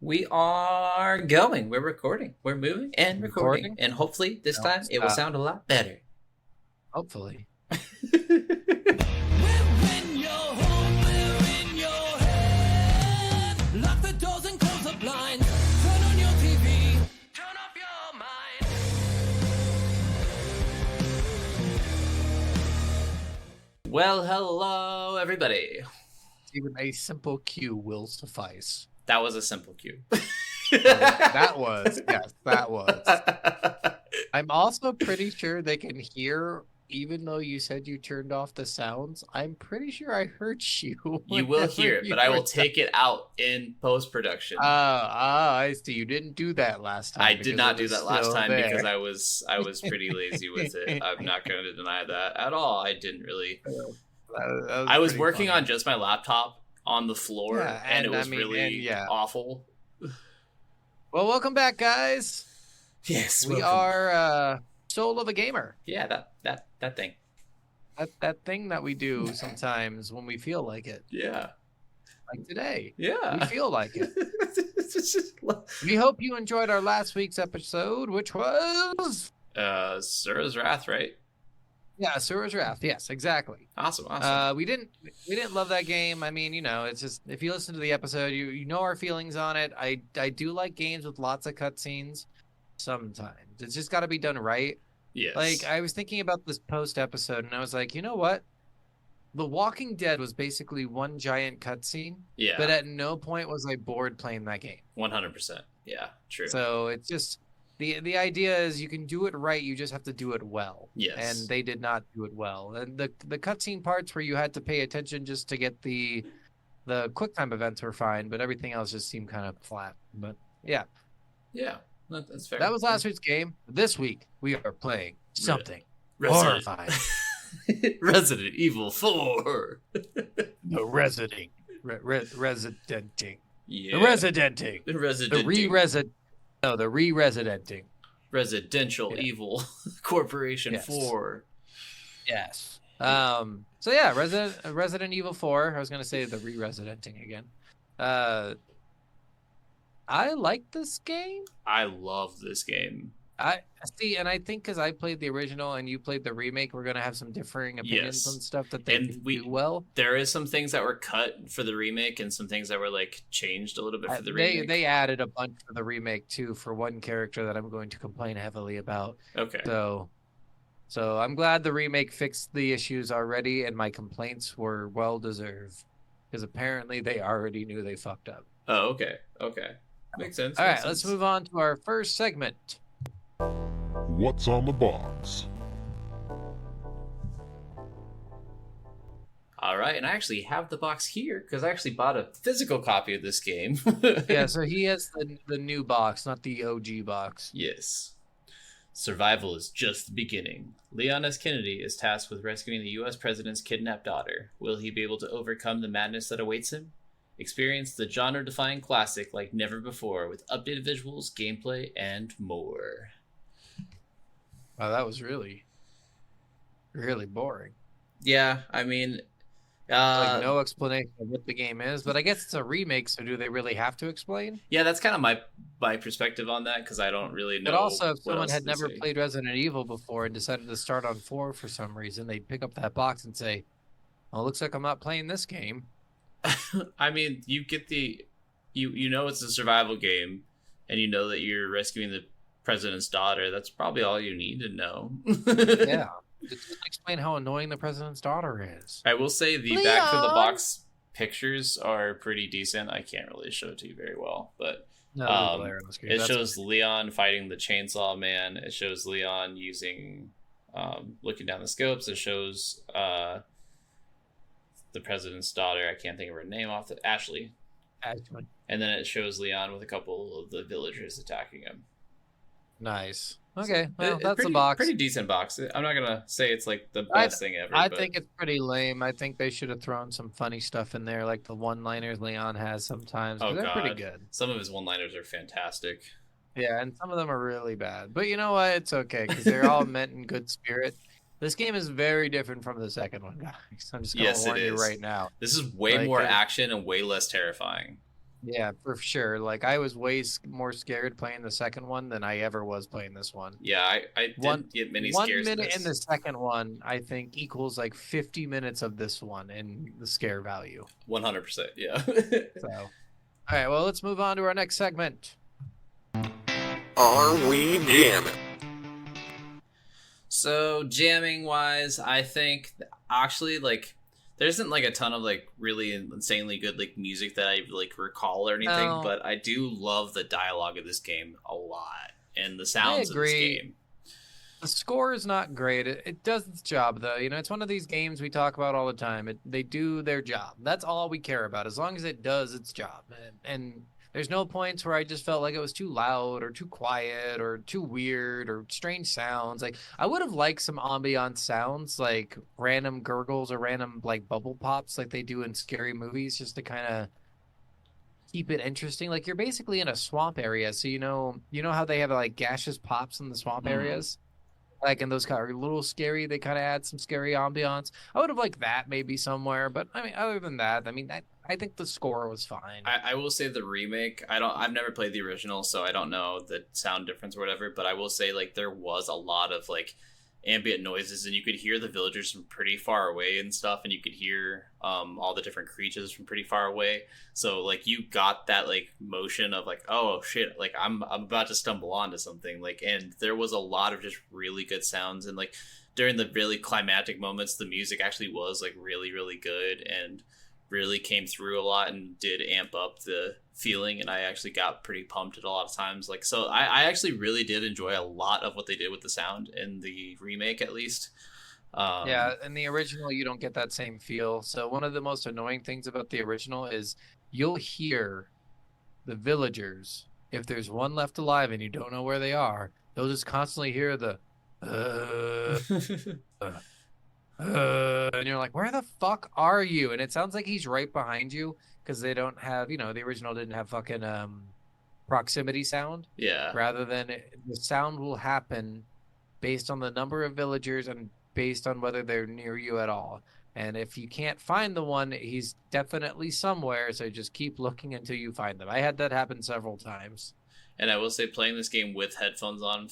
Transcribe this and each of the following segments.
We are going. We're recording. We're moving and recording. Recording? And hopefully this Don't time it will stop. sound a lot better. Hopefully. Well, hello, everybody. Even a simple cue will suffice. That was a simple cue. That was. I'm also pretty sure they can hear, even though you said you turned off the sounds. I'm pretty sure I heard you. You will hear it, but I will take it out in post-production. I see. You didn't do that last time. I did not do that last time because I. I was pretty lazy with it. I'm not going to deny that at all. I didn't really. I was working on just my laptop on the floor, and it was really awful. Well, welcome back, guys. Yes, we are Soul of a Gamer. Yeah, that thing. That thing that we do sometimes when we feel like it. Yeah. Like today. Yeah. We feel like it. We hope you enjoyed our last week's episode, which was Sura's Wrath, right? Yeah, Sura's Wrath. Yes, exactly. Awesome. We didn't love that game. I mean, it's just if you listen to the episode, you know our feelings on it. I do like games with lots of cutscenes. Sometimes it's just got to be done right. Yes. Like I was thinking about this post episode, and I was like, you know what? The Walking Dead was basically one giant cutscene. Yeah. But at no point was I bored playing that game. 100%. Yeah. True. So it's just. The idea is you can do it right, you just have to do it well. Yes. And they did not do it well. And the cutscene parts where you had to pay attention just to get the QuickTime events were fine, but everything else just seemed kind of flat. But yeah. Yeah, that's fair. That was last week's game. This week we are playing something horrifying. Resident Evil 4. The Residenting. Residenting. Yeah. The Residenting. The Residenting. The re-residenting. Residential Yeah. Evil Corporation 4. Yes. So yeah, Resident Evil 4. I was gonna say the re-residenting again. I like this game. I love this game. I see, and I think because I played the original and you played the remake, we're gonna have some differing opinions on stuff that they do well. There is some things that were cut for the remake and some things that were like changed a little bit for the remake. They added a bunch for the remake too for one character that I'm going to complain heavily about. Okay. So I'm glad the remake fixed the issues already, and my complaints were well deserved because apparently they already knew they fucked up. Oh, okay. Makes sense. All right, let's move on to our first segment. What's on the box? All right, and I actually have the box here because I actually bought a physical copy of this game. Yeah, so he has the new box, not the OG box. Yes. Survival is just the beginning. Leon S. Kennedy is tasked with rescuing the U.S. president's kidnapped daughter. Will he be able to overcome the madness that awaits him? Experience the genre-defying classic like never before with updated visuals, gameplay, and more. Wow, that was really, really boring. Yeah, I mean... like no explanation of what the game is, but I guess it's a remake, so do they really have to explain? Yeah, that's kind of my perspective on that, because I don't really know. But also, if someone had never played Resident Evil before and decided to start on 4 for some reason, they'd pick up that box and say, well, it looks like I'm not playing this game. I mean, you get you know it's a survival game, and you know that you're rescuing the president's daughter. That's probably all you need to know. Yeah. Just explain how annoying the president's daughter is. I will say the back of the box pictures are pretty decent. I can't really show it to you very well, but it shows Leon fighting the chainsaw man. It shows Leon using looking down the scopes. It shows the president's daughter. I can't think of her name off the Ashley. And then it shows Leon with a couple of the villagers attacking him. Nice. Okay, well, that's a box. Pretty decent box. I'm not gonna say it's like the best thing ever. I think it's pretty lame. I think they should have thrown some funny stuff in there, like the one-liners Leon has sometimes. Oh, they're pretty good. Some of his one-liners are fantastic. Yeah, and some of them are really bad. But you know what? It's okay, because they're all meant in good spirit. This game is very different from the second one, guys. I'm just going to warn you right now. This is way more action and way less terrifying. Yeah, for sure. Like I was way more scared playing the second one than I ever was playing this one. Yeah, I One didn't get many one scares in minute in this. the second one, I think, equals like 50 minutes of this one in the scare value. 100%. Yeah. So, all right, well, let's move on to our next segment. Are we jamming? So jamming wise, I think actually like there isn't like a ton of like really insanely good like music that I like recall or anything, No. but I do love the dialogue of this game a lot and the I sounds of this agree. game. The score is not great. It does its job, though. You know, it's one of these games we talk about all the time. They do their job. That's all we care about, as long as it does its job. And there's no points where I just felt like it was too loud or too quiet or too weird or strange sounds. Like, I would have liked some ambient sounds, like random gurgles or random, like, bubble pops like they do in scary movies, just to kind of keep it interesting. Like, you're basically in a swamp area, so you know how they have, like, gaseous pops in the swamp areas? Like, and those kind of are a little scary. They kind of add some scary ambiance. I would have liked that maybe somewhere, but I mean, other than that, I mean, I think the score was fine. I will say the remake. I've never played the original, so I don't know the sound difference or whatever. But I will say like there was a lot of like ambient noises, and you could hear the villagers from pretty far away and stuff, and you could hear all the different creatures from pretty far away. So like you got that like motion of like, oh shit, like I'm about to stumble onto something. Like, and there was a lot of just really good sounds, and like during the really climactic moments, the music actually was like really really good and really came through a lot and did amp up the feeling, and I actually got pretty pumped at a lot of times. Like, so I actually really did enjoy a lot of what they did with the sound in the remake, at least. Yeah, in the original, you don't get that same feel. So one of the most annoying things about the original is you'll hear the villagers. If there's one left alive and you don't know where they are, they'll just constantly hear the uh, and you're like, where the fuck are you? And it sounds like he's right behind you because they don't have, the original didn't have fucking proximity sound. Yeah. Rather than the sound will happen based on the number of villagers and based on whether they're near you at all. And if you can't find the one, he's definitely somewhere. So just keep looking until you find them. I had that happen several times. And I will say, playing this game with headphones on,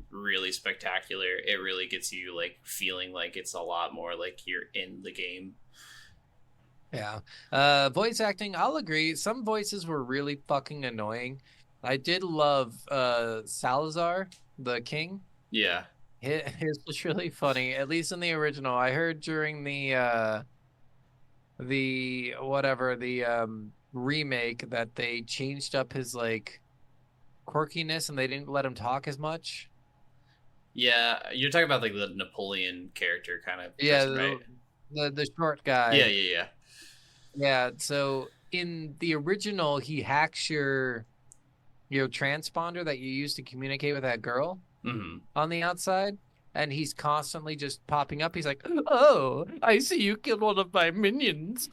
really spectacular. It really gets you like feeling like it's a lot more like you're in the game. Yeah. Voice acting, I'll agree. Some voices were really fucking annoying. I did love Salazar, the king. Yeah. His was really funny, at least in the original. I heard during the remake that they changed up his like quirkiness and they didn't let him talk as much. Yeah, you're talking about like the Napoleon character kind of person, Yeah, right? the short guy. Yeah. Yeah, so in the original, he hacks your transponder that you use to communicate with that girl on the outside, and he's constantly just popping up. He's like, "Oh, I see you killed one of my minions."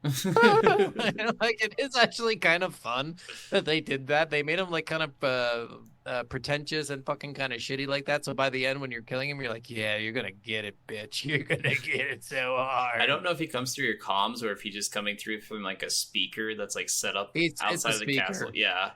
Like, it is actually kind of fun that they did that. They made him like kind of pretentious and fucking kind of shitty like that. So by the end, when you're killing him, you're like, yeah, you're gonna get it, bitch. You're gonna get it so hard. I don't know if he comes through your comms or if he's just coming through from like a speaker that's like set up outside of the castle. Yeah.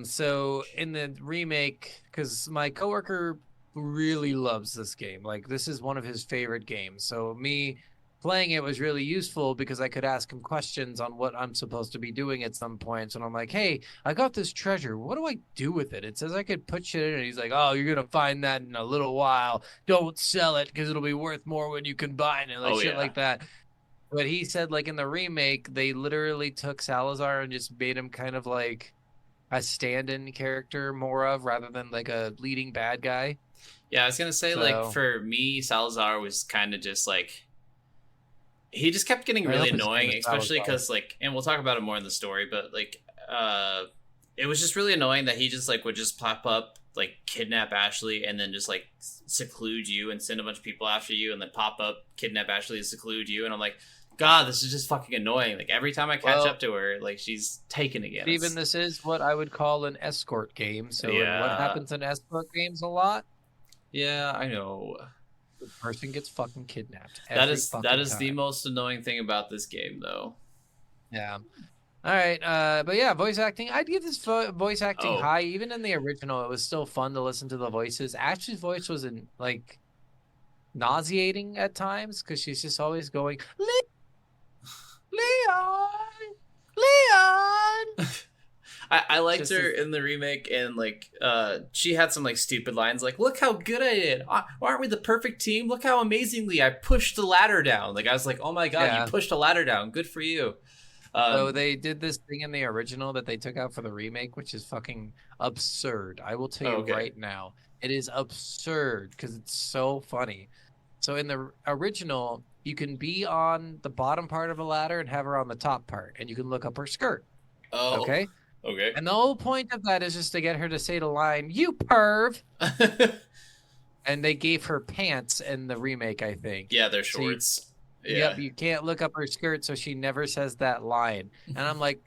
So in the remake, because my coworker really loves this game, like this is one of his favorite games. So me playing it was really useful because I could ask him questions on what I'm supposed to be doing at some points. And I'm like, hey, I got this treasure. What do I do with it? It says I could put shit in it. And he's like, oh, you're going to find that in a little while. Don't sell it because it'll be worth more when you combine it. Like shit like that. But he said like in the remake, they literally took Salazar and just made him kind of like a stand-in character more of rather than like a leading bad guy. Yeah, I was going to say like for me, Salazar was kind of just like, he just kept getting really annoying, especially because like, and we'll talk about it more in the story, but like, it was just really annoying that he just like would just pop up, like kidnap Ashley, and then just like seclude you and send a bunch of people after you, and then pop up, kidnap Ashley, and seclude you, and I'm like, God, this is just fucking annoying. Like every time I catch up to her, like she's taken again. Even this is what I would call an escort game. So what happens in escort games a lot? Yeah, I know. The person gets fucking kidnapped. That is the most annoying thing about this game, though. Yeah. All right, but yeah, voice acting. I'd give this voice acting Oh, high. Even in the original, it was still fun to listen to the voices. Ashley's voice was like nauseating at times because she's just always going, Leon, Leon. I liked Just her this, in the remake, and like she had some like stupid lines like, look how good I did, aren't we the perfect team, look how amazingly I pushed the ladder down. Like I was like, oh my god, you yeah. pushed a ladder down, good for you. So they did this thing in the original that they took out for the remake, which is fucking absurd. I will tell Oh, you okay. right now, it is absurd because it's so funny. So in the original, you can be on the bottom part of a ladder and have her on the top part, and you can look up her skirt. Oh, Okay. okay. And the whole point of that is just to get her to say the line, "You perv." And they gave her pants in the remake, I think. Yeah, they're So you, shorts. yep, Yeah, you can't look up her skirt, so she never says that line. And I'm like,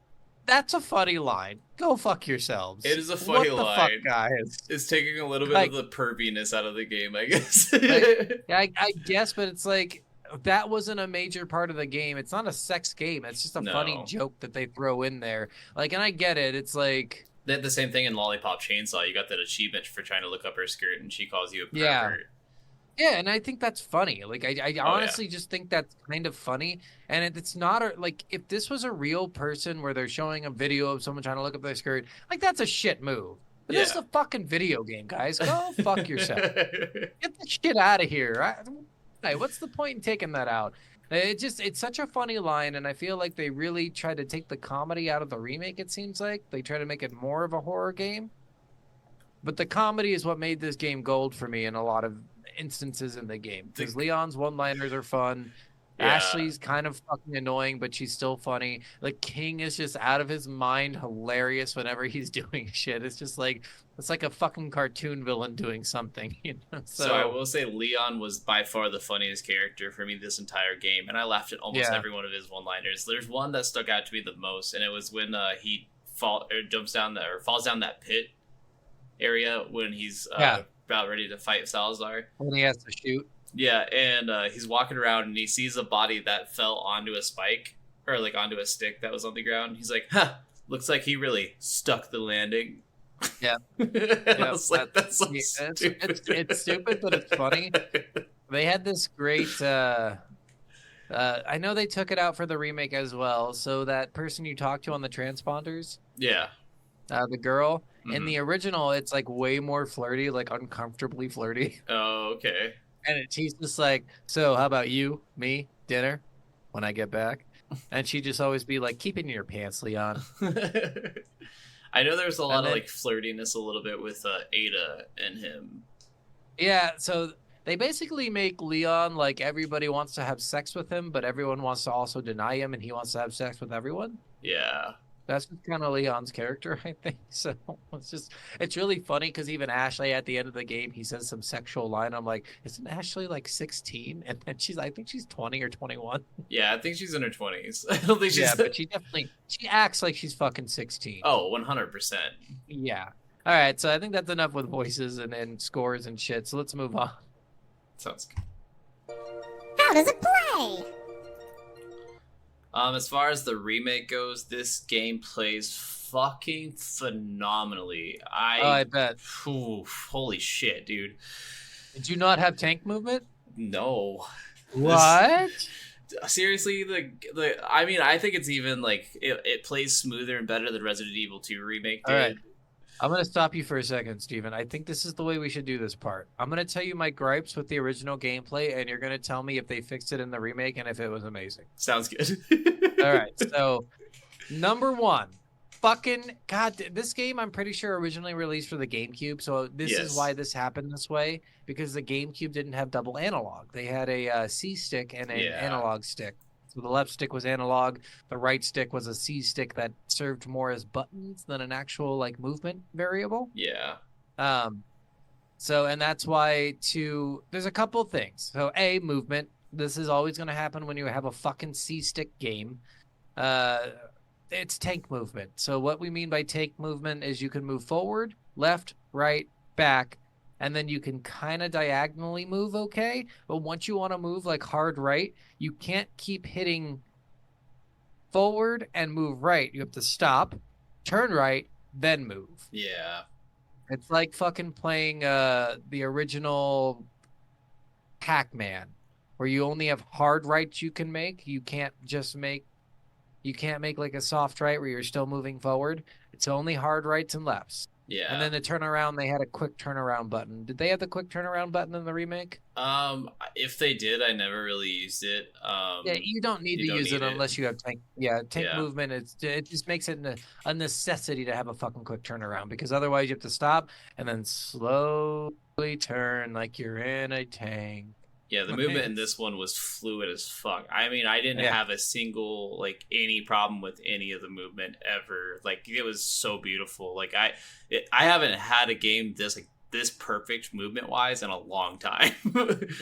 that's a funny line. Go fuck yourselves. it is a funny What the fuck, line. guys? It's taking a little bit of Like, the perviness out of the game, I guess. I guess, but it's like that wasn't a major part of the game. It's not a sex game. It's just a funny No. joke that they throw in there. Like, and I get it. It's like, They had the same thing in Lollipop Chainsaw. You got that achievement for trying to look up her skirt, and she calls you a yeah. pervert. Yeah, and I think that's funny. Like, I Oh yeah. honestly just think that's kind of funny. And it's not like if this was a real person where they're showing a video of someone trying to look up their skirt, like that's a shit move. But this is Yeah. a fucking video game, guys. Go fuck yourself. Get the shit out of here. Hey, what's the point in taking that out? It's such a funny line, and I feel like they really tried to take the comedy out of the remake. It seems like they try to make it more of a horror game. But the comedy is what made this game gold for me in a lot of instances in the game. Because Leon's one-liners are fun. Yeah. Ashley's kind of fucking annoying, but she's still funny. Like King is just out of his mind, hilarious whenever he's doing shit. It's just like it's like a fucking cartoon villain doing something, you know. So I will say Leon was by far the funniest character for me this entire game, and I laughed at almost Yeah. every one of his one-liners. There's one that stuck out to me the most, and it was when he falls down that pit area when he's about ready to fight Salazar. When he has to shoot. Yeah, and he's walking around and he sees a body that fell onto a spike or like onto a stick that was on the ground. He's like, "Huh, looks like he really stuck the landing." Yeah. I was like, that's so stupid. It's stupid, but it's funny. They had this great. I know they took it out for the remake as well. So that person you talked to on the transponders, Yeah. the girl in Mhm. the original, it's like way more flirty, like uncomfortably flirty. Oh, okay. And she's just like, so how about you, me, dinner when I get back? And she'd just always be like, keep it in your pants, Leon. I know there's a lot And of then- like flirtiness a little bit with Ada and him. Yeah, so they basically make Leon like everybody wants to have sex with him, but everyone wants to also deny him, and he wants to have sex with everyone. Yeah. That's kind of Leon's character, I think. So it's really funny because even Ashley at the end of the game, he says some sexual line. I'm like, isn't Ashley like 16? And then I think she's 20 or 21. Yeah, I think she's in her 20s. I don't think she's. Yeah, but she acts like she's fucking 16. Oh, 100%. Yeah. All right, so I think that's enough with voices and scores and shit. So let's move on. Sounds good. How does it play? As far as the remake goes, this game plays fucking phenomenally. I bet. Holy shit, dude. Did you not have tank movement? No. What? Seriously, I mean, I think it's even like it plays smoother and better than Resident Evil 2 remake did. All right. I'm going to stop you for a second, Steven. I think this is the way we should do this part. I'm going to tell you my gripes with the original gameplay, and you're going to tell me if they fixed it in the remake and if it was amazing. Sounds good. All right. So, number one, fucking God, this game I'm pretty sure originally released for the GameCube. So this Yes. is why this happened this way, because the GameCube didn't have double analog. They had a C stick and an analog stick. So the left stick was analog, the right stick was a C stick that served more as buttons than an actual like movement variable. Yeah. So and that's why there's a couple things. So A, movement. This is always going to happen when you have a fucking C stick game. It's tank movement. So what we mean by tank movement is you can move forward, left, right, back, and then you can kind of diagonally move, okay? But once you want to move like hard right, you can't keep hitting forward and move right. You have to stop, turn right, then move. Yeah. It's like fucking playing the original Pac-Man, where you only have hard rights you can make. You can't make like a soft right where you're still moving forward. It's only hard rights and lefts. Yeah. And then the turnaround, they had a quick turnaround button. Did they have the quick turnaround button in the remake? If they did, I never really used it. Yeah, you don't need to use it unless you have tank. Yeah, tank Yeah. movement. It just makes it a necessity to have a fucking quick turnaround, because otherwise you have to stop and then slowly turn like you're in a tank. Yeah, the movement in this one was fluid as fuck. I mean, I didn't have a single, like, any problem with any of the movement ever. Like, it was so beautiful. Like, I haven't had a game this perfect movement-wise in a long time.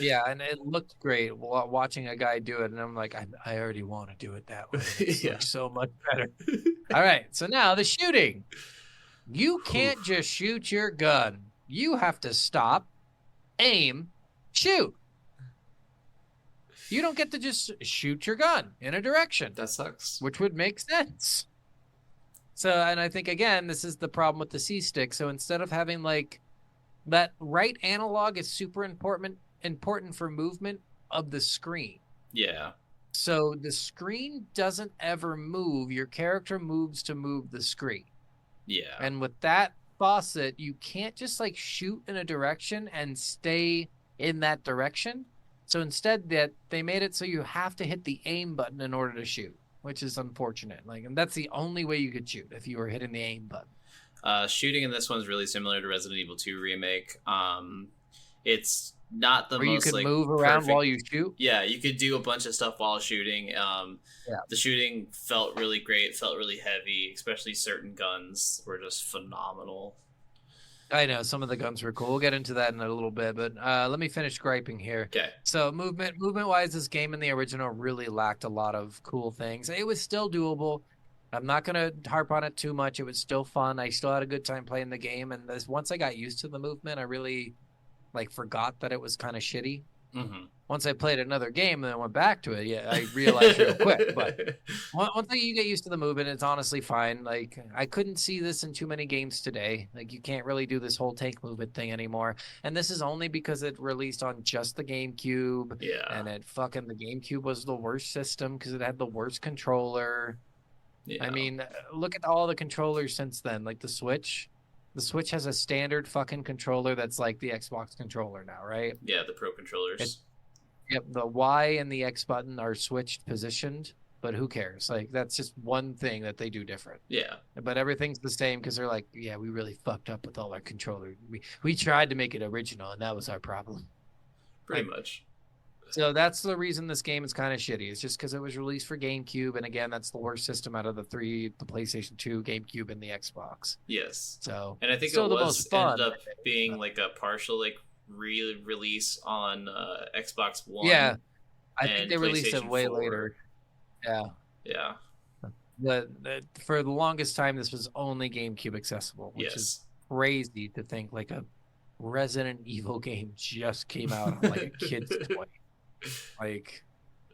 Yeah, and it looked great watching a guy do it, and I'm like, I already want to do it that way. It looks so much better. All right, so now the shooting. You can't just shoot your gun. You have to stop, aim, shoot. You don't get to just shoot your gun in a direction. That sucks. Which would make sense. So, and I think, again, this is the problem with the C-stick. So instead of having, like, that right analog is super important for movement of the screen. Yeah. So the screen doesn't ever move. Your character moves to move the screen. Yeah. And with that faucet, you can't just, like, shoot in a direction and stay in that direction. So instead, that they made it so you have to hit the aim button in order to shoot, which is unfortunate. Like, and that's the only way you could shoot, if you were hitting the aim button. Shooting in this one's really similar to Resident Evil 2 remake. It's not the Where most, you like, can move around perfect. while you shoot. Yeah, you could do a bunch of stuff while shooting. The shooting felt really great, felt really heavy, especially certain guns were just phenomenal. I know some of the guns were cool. We'll get into that in a little bit, but let me finish griping here. Okay. So movement-wise, this game in the original really lacked a lot of cool things. It was still doable. I'm not gonna harp on it too much. It was still fun. I still had a good time playing the game, and once I got used to the movement, I really forgot that it was kind of shitty. Mm-hmm. Once I played another game and then went back to it, I realized real quick. But once you get used to the movement, it's honestly fine. Like, I couldn't see this in too many games today. Like, you can't really do this whole tank movement thing anymore. And this is only because it released on just the GameCube. Yeah. And the GameCube was the worst system because it had the worst controller. Yeah. I mean, look at all the controllers since then. Like the Switch. The Switch has a standard fucking controller that's like the Xbox controller now, right? Yeah, the Pro controllers. Yep, the Y and the X button are switched positioned, but who cares? Like, that's just one thing that they do different. Yeah. But everything's the same because they're like, yeah, we really fucked up with all our controllers. We tried to make it original, and that was our problem. Pretty much. So that's the reason this game is kind of shitty. It's just because it was released for GameCube, and again, that's the worst system out of the three: the PlayStation 2, GameCube, and the Xbox. Yes. So, and I think still it the was most fun. ended up being like a partial re-release on Xbox One. Yeah, I think they released it PlayStation way 4. later. Yeah. Yeah. For the longest time, this was only GameCube accessible, which is crazy to think. Like, a Resident Evil game just came out on like a kid's toy. Like,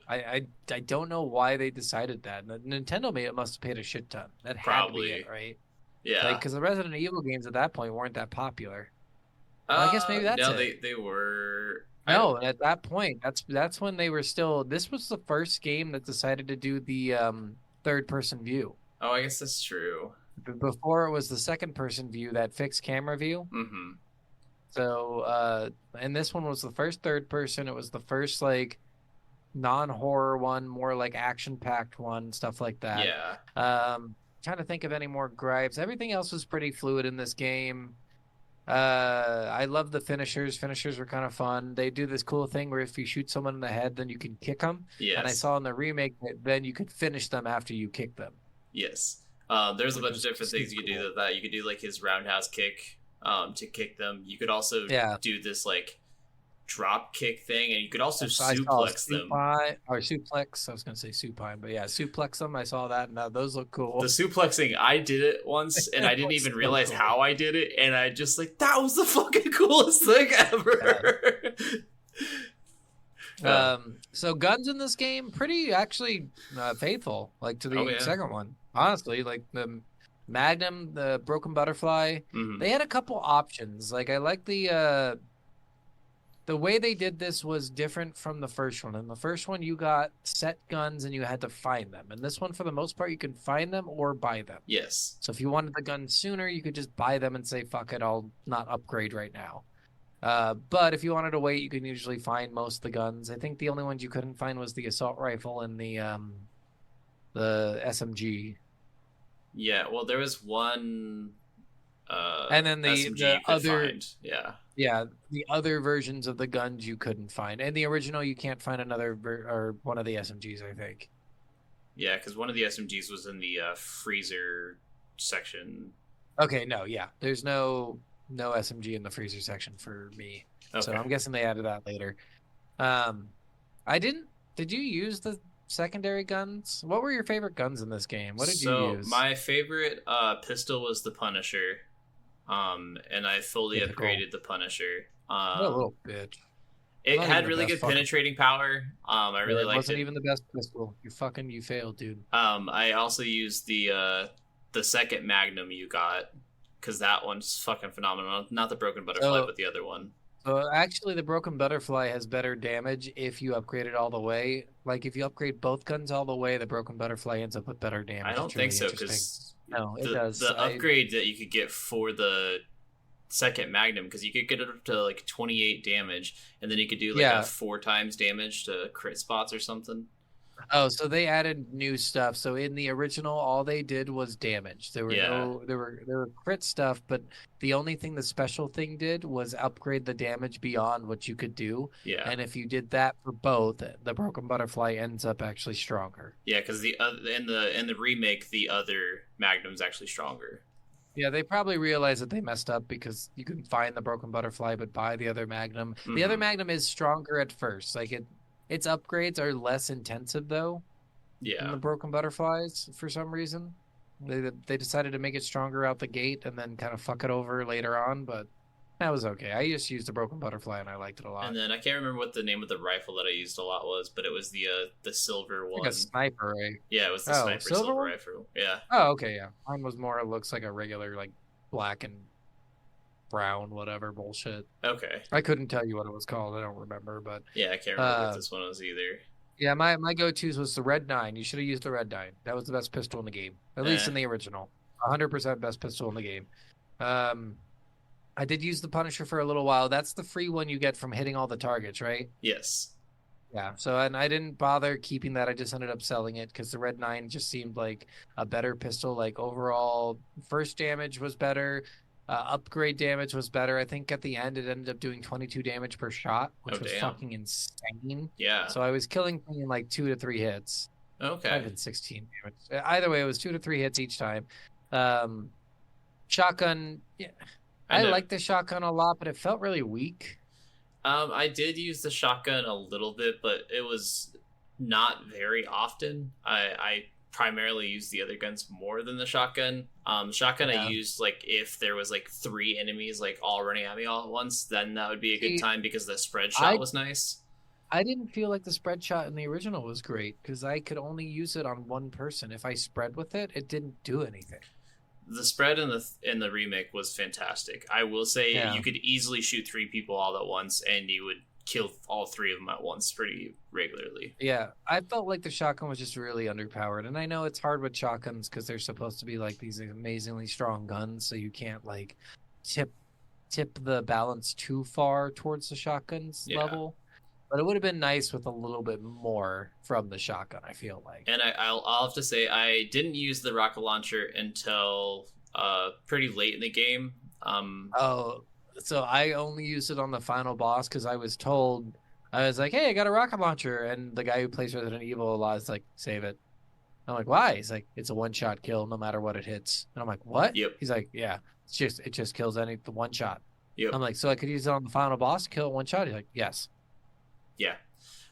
I don't know why they decided that. Nintendo must have paid a shit ton. That had to be it, right? Yeah. Because the Resident Evil games at that point weren't that popular. Well, I guess maybe that's no, it. they were. No, at that point, that's when they were still. This was the first game that decided to do the third-person view. Oh, I guess that's true. Before it was the second-person view, that fixed camera view. Mm-hmm. So, and this one was the first third-person. It was the first non-horror one, more like action-packed one, stuff like that. Yeah. Trying to think of any more gripes. Everything else was pretty fluid in this game. I love the finishers. Finishers were kind of fun. They do this cool thing where if you shoot someone in the head, then you can kick them. Yes. And I saw in the remake that then you could finish them after you kick them. Yes. There's a bunch of different things you could do with that. You could do like his roundhouse kick to kick them. You could also do this drop kick thing, and you could also suplex them. Or suplex. I was going to say supine, but yeah, suplex them. I saw that, and those look cool. The suplexing, I did it once, and I didn't even realize how I did it, and I just that was the fucking coolest thing ever. So guns in this game, pretty actually faithful, like to Oh, the yeah. second one. Honestly, like the Magnum, the Broken Butterfly, Mhm. they had a couple options. Like I like the way they did this was different from the first one. In the first one, you got set guns and you had to find them. And this one, for the most part, you can find them or buy them. Yes. So if you wanted the gun sooner, you could just buy them and say, "Fuck it, I'll not upgrade right now." But if you wanted to wait, you can usually find most of the guns. I think the only ones you couldn't find was the assault rifle and the SMG. Yeah. Well, there was one And then SMG the you could other find. Yeah. yeah, the other versions of the guns you couldn't find. And the original you can't find or one of the SMGs, I think. Yeah, because one of the SMGs was in the freezer section. Okay, no, yeah. There's no SMG in the freezer section for me. Okay. So I'm guessing they added that later. I didn't Did you use the secondary guns? What were your favorite guns in this game? What did you use? My favorite pistol was the Punisher. And I fully Typical. upgraded the Punisher. What a little bitch. It Not had even the really best good fucking- penetrating power. I really it liked wasn't it. even the best pistol. You failed, dude. I also used the second Magnum you got, because that one's fucking phenomenal. Not the Broken Butterfly, Oh. but the other one. So actually, the Broken Butterfly has better damage if you upgrade it all the way. Like if you upgrade both guns all the way, the Broken Butterfly ends up with better damage. I don't It's think really so, interesting. because No, it the, does. the upgrade that you could get for the second Magnum, because you could get it up to like 28 damage, and then you could do like Yeah. a 4 times damage to crit spots or something. Oh, so they added new stuff. So in the original, all they did was damage. There were there were crit stuff, but the only thing the special thing did was upgrade the damage beyond what you could do. Yeah. And if you did that for both, the Broken Butterfly ends up actually stronger. Yeah, because the in the remake, the other Magnum's actually stronger. Yeah, they probably realized that they messed up because you couldn't find the Broken Butterfly, but buy the other Magnum. The other Magnum is stronger at first. Like its upgrades are less intensive though than Yeah. the Broken Butterflies for some reason. They decided to make it stronger out the gate and then kind of fuck it over later on, but that was okay. I just used the Broken Butterfly and I liked it a lot. And then I can't remember what the name of the rifle that I used a lot was, but it was the silver one. Like a sniper, right? Yeah, it was the Oh, sniper silver silver one? rifle. Yeah. Oh, okay, yeah. Mine was more, it looks like a regular, like, black and brown, whatever bullshit. Okay. I couldn't tell you what it was called. I don't remember, but Yeah, I can't remember what this one was either. yeah, my go-tos was the Red 9. You should have used the Red 9. That was the best pistol in the game, at least in the original. 100% best pistol in the game. I did use the Punisher for a little while. That's the free one you get from hitting all the targets, right? Yes. Yeah. So, and I didn't bother keeping that. I just ended up selling it because the Red 9 just seemed like a better pistol. Like overall, first damage was better. Upgrade damage was better. I think at the end it ended up doing 22 damage per shot, which was damn. fucking insane. Yeah. So I was killing things in like 2 to 3 hits. Okay. Might have been 16 damage. Either way, it was 2 to 3 hits each time. Shotgun, yeah, I liked the shotgun a lot, but it felt really weak. I did use the shotgun a little bit, but it was not very often. I primarily used the other guns more than the shotgun. Shotgun I used like if there was like 3 enemies like all running at me all at once, then that would be a good time because the spread shot was nice. I didn't feel like the spread shot in the original was great because I could only use it on one person. If I spread with it, it didn't do anything. The spread in the remake was fantastic. I will say you could easily shoot 3 people all at once, and you would kill all 3 of them at once pretty regularly. Yeah, I felt like the shotgun was just really underpowered, and I know it's hard with shotguns because they're supposed to be like these amazingly strong guns, so you can't like tip the balance too far towards the shotgun's level. But it would have been nice with a little bit more from the shotgun, I feel like. And I'll have to say, I didn't use the rocket launcher until pretty late in the game. So I only used it on the final boss because I was told, I was like, hey, I got a rocket launcher. And the guy who plays Resident Evil a lot is like, save it. I'm like, why? He's like, it's a one-shot kill no matter what it hits. And I'm like, what? Yep. He's like, yeah, it just kills the one shot. Yep. I'm like, so I could use it on the final boss, kill it one shot? He's like, yes. Yeah.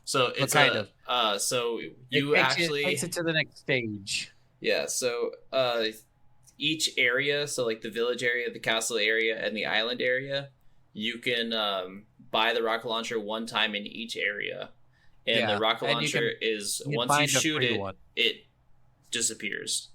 So it's kind of. So It takes it to the next stage. Yeah. So each area, so like the village area, the castle area, and the island area, you can buy the rocket launcher one time in each area, And the rocket and launcher is you once you find a shoot free it, one. it disappears.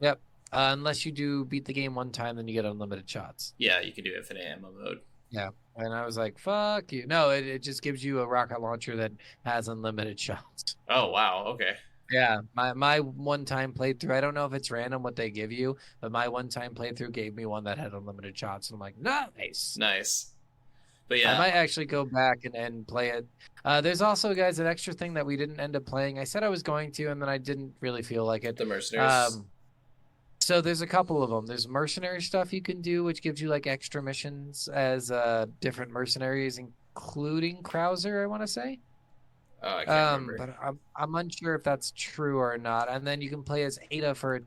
Yep. Unless you do beat the game one time, then you get unlimited shots. Yeah, you can do infinite ammo mode. Yeah. And I was like, fuck you. No, it just gives you a rocket launcher that has unlimited shots. Oh wow, okay. Yeah. My one-time playthrough, I don't know if it's random what they give you, but my one-time playthrough gave me one that had unlimited shots. And I'm like, nice. Nice. But yeah. I might actually go back and play it. There's also, guys, an extra thing that we didn't end up playing. I said I was going to, and then I didn't really feel like it. The mercenaries. So there's a couple of them. There's mercenary stuff you can do, which gives you like extra missions as different mercenaries, including Krauser, I want to say. Oh, I can't remember. But I'm unsure if that's true or not. And then you can play as Ada for a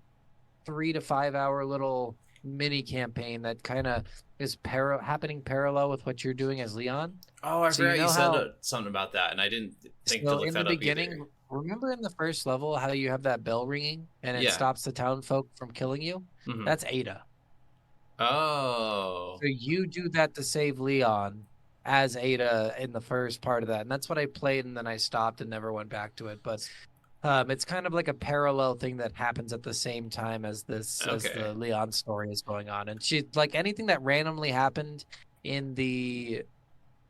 3 to 5 hour little mini campaign that kind of is happening parallel with what you're doing as Leon. Oh, I So forgot you you know said how- something about that, and I didn't think to So look in that the up beginning, either. remember in the first level how you have that bell ringing and it Yeah. stops the town folk from killing you? Mhm. That's Ada. Oh. So you do that to save Leon as Ada in the first part of that. And that's what I played, and then I stopped and never went back to it. But it's kind of like a parallel thing that happens at the same time as as Okay. the Leon story is going on. And she, like, anything that randomly happened in the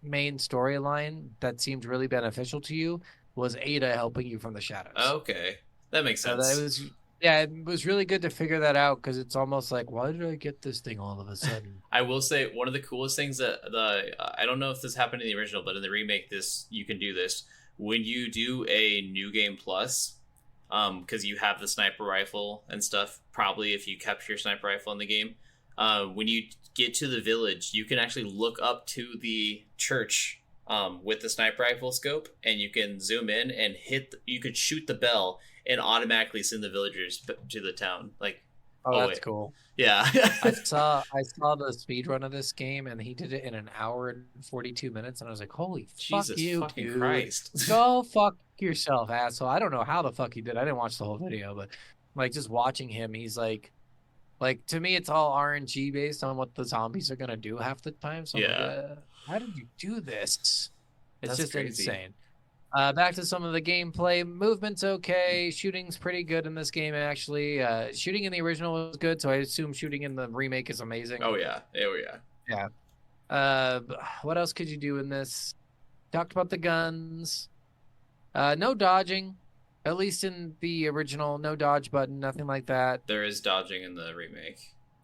main storyline that seemed really beneficial to you was Ada helping you from the shadows. Okay. That makes So sense. that was, yeah, it was really good to figure that out, because it's almost like, why did I get this thing all of a sudden? I will say one of the coolest things that I don't know if this happened in the original, but in the remake, this you can do this when you do a new game plus, because you have the sniper rifle and stuff. Probably if you kept your sniper rifle in the game, when you get to the village, you can actually look up to the church with the sniper rifle scope, and you can zoom in and you could shoot the bell and automatically send the villagers to the town. Like, Oh, that's wait. cool. yeah. I saw the speed run of this game, and he did it in 1 hour and 42 minutes, and I was like, holy fuck Jesus you, fucking dude. Christ. Go fuck yourself, asshole. I don't know how the fuck he did. I didn't watch the whole video, but like just watching him, he's like to me, it's all RNG based on what the zombies are gonna do half the time. So I'm like, Yeah. how did you do this? It's That's just crazy. insane. Back to some of the gameplay. Movement's okay. Shooting's pretty good in this game, actually. Shooting in the original was good, so I assume shooting in the remake is amazing. Oh yeah. Oh yeah. What else could you do in this? Talked about the guns. No dodging. At least in the original, no dodge button, nothing like that. There is dodging in the remake.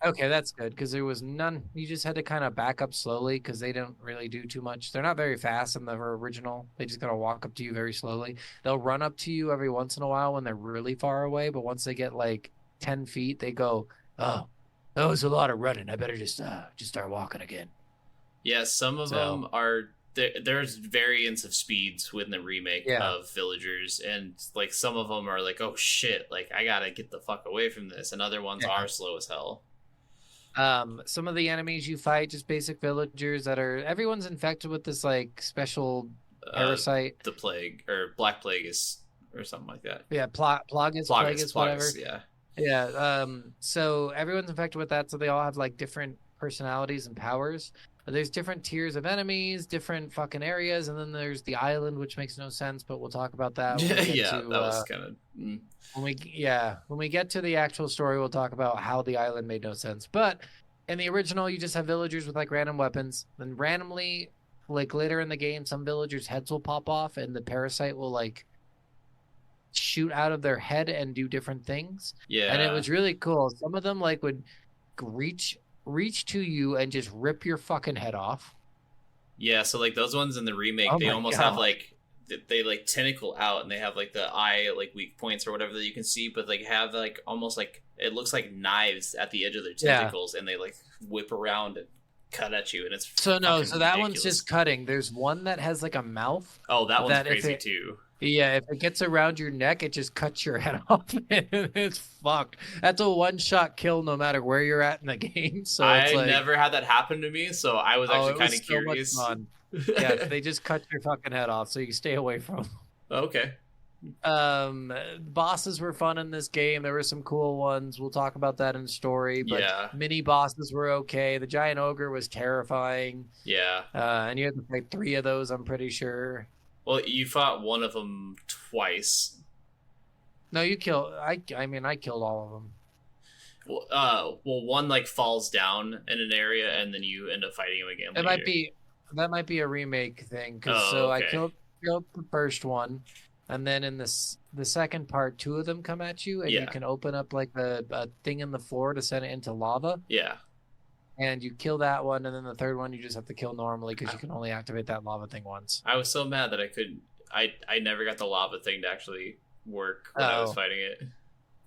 Okay, that's good, because there was none. You just had to kind of back up slowly, because they don't really do too much. They're not very fast in the original. They just gotta walk up to you very slowly. They'll run up to you every once in a while when they're really far away, but once they get like 10 feet, they go, oh, that was a lot of running. I better just start walking again. Yeah, some of So- them are there's variants of speeds within the remake Yeah. of villagers, and like some of them are like, oh shit, like I gotta get the fuck away from this, and other ones Yeah. are slow as hell. Some of the enemies you fight, just basic villagers that are, everyone's infected with this like special parasite. The plague or black plague is or something like that. Yeah, plagus, whatever. Plagus, yeah. Yeah. So everyone's infected with that, so they all have like different personalities and powers. But there's different tiers of enemies, different fucking areas, and then there's the island, which makes no sense, but we'll talk about that. When we get Yeah, to, that was kind of. when we get to the actual story, we'll talk about how the island made no sense. But in the original, you just have villagers with like random weapons. Then randomly, like later in the game, some villagers' heads will pop off, and the parasite will like shoot out of their head and do different things. Yeah, And it was really cool. Some of them like would reach to you and just rip your fucking head off. yeah. So like those ones in the remake, Oh they my almost God. have like they like tentacle out, and they have like the eye like weak points or whatever that you can see, but they have like almost like it looks like knives at the edge of their Yeah. tentacles, and they like whip around and cut at you, and it's So no, fucking so that one's ridiculous. just cutting. There's one that has like a mouth. Oh, that one's that if crazy it- too. Yeah, if it gets around your neck, it just cuts your head off. It's fucked. That's a one-shot kill no matter where you're at in the game. So it's I like, never had that happen to me, so I was actually it kind was of so much curious. fun. Yeah, they just cut your fucking head off, so you stay away from them. Okay. Bosses were fun in this game. There were some cool ones. We'll talk about that in the story. But Yeah. mini bosses were okay. The giant ogre was terrifying. Yeah. And you had to fight 3 of those, I'm pretty sure. Well, you fought one of them twice. No, you kill. I mean, I killed all of them. Well, one like falls down in an area, and then you end up fighting him again. That might be a remake thing. Cause I killed the first one, and then in the second part, two of them come at you, and you can open up like a thing in the floor to send it into lava. Yeah. And you kill that one, and then the third one you just have to kill normally because you can only activate that lava thing once. I was so mad that I couldn't. I never got the lava thing to actually work when I was fighting it.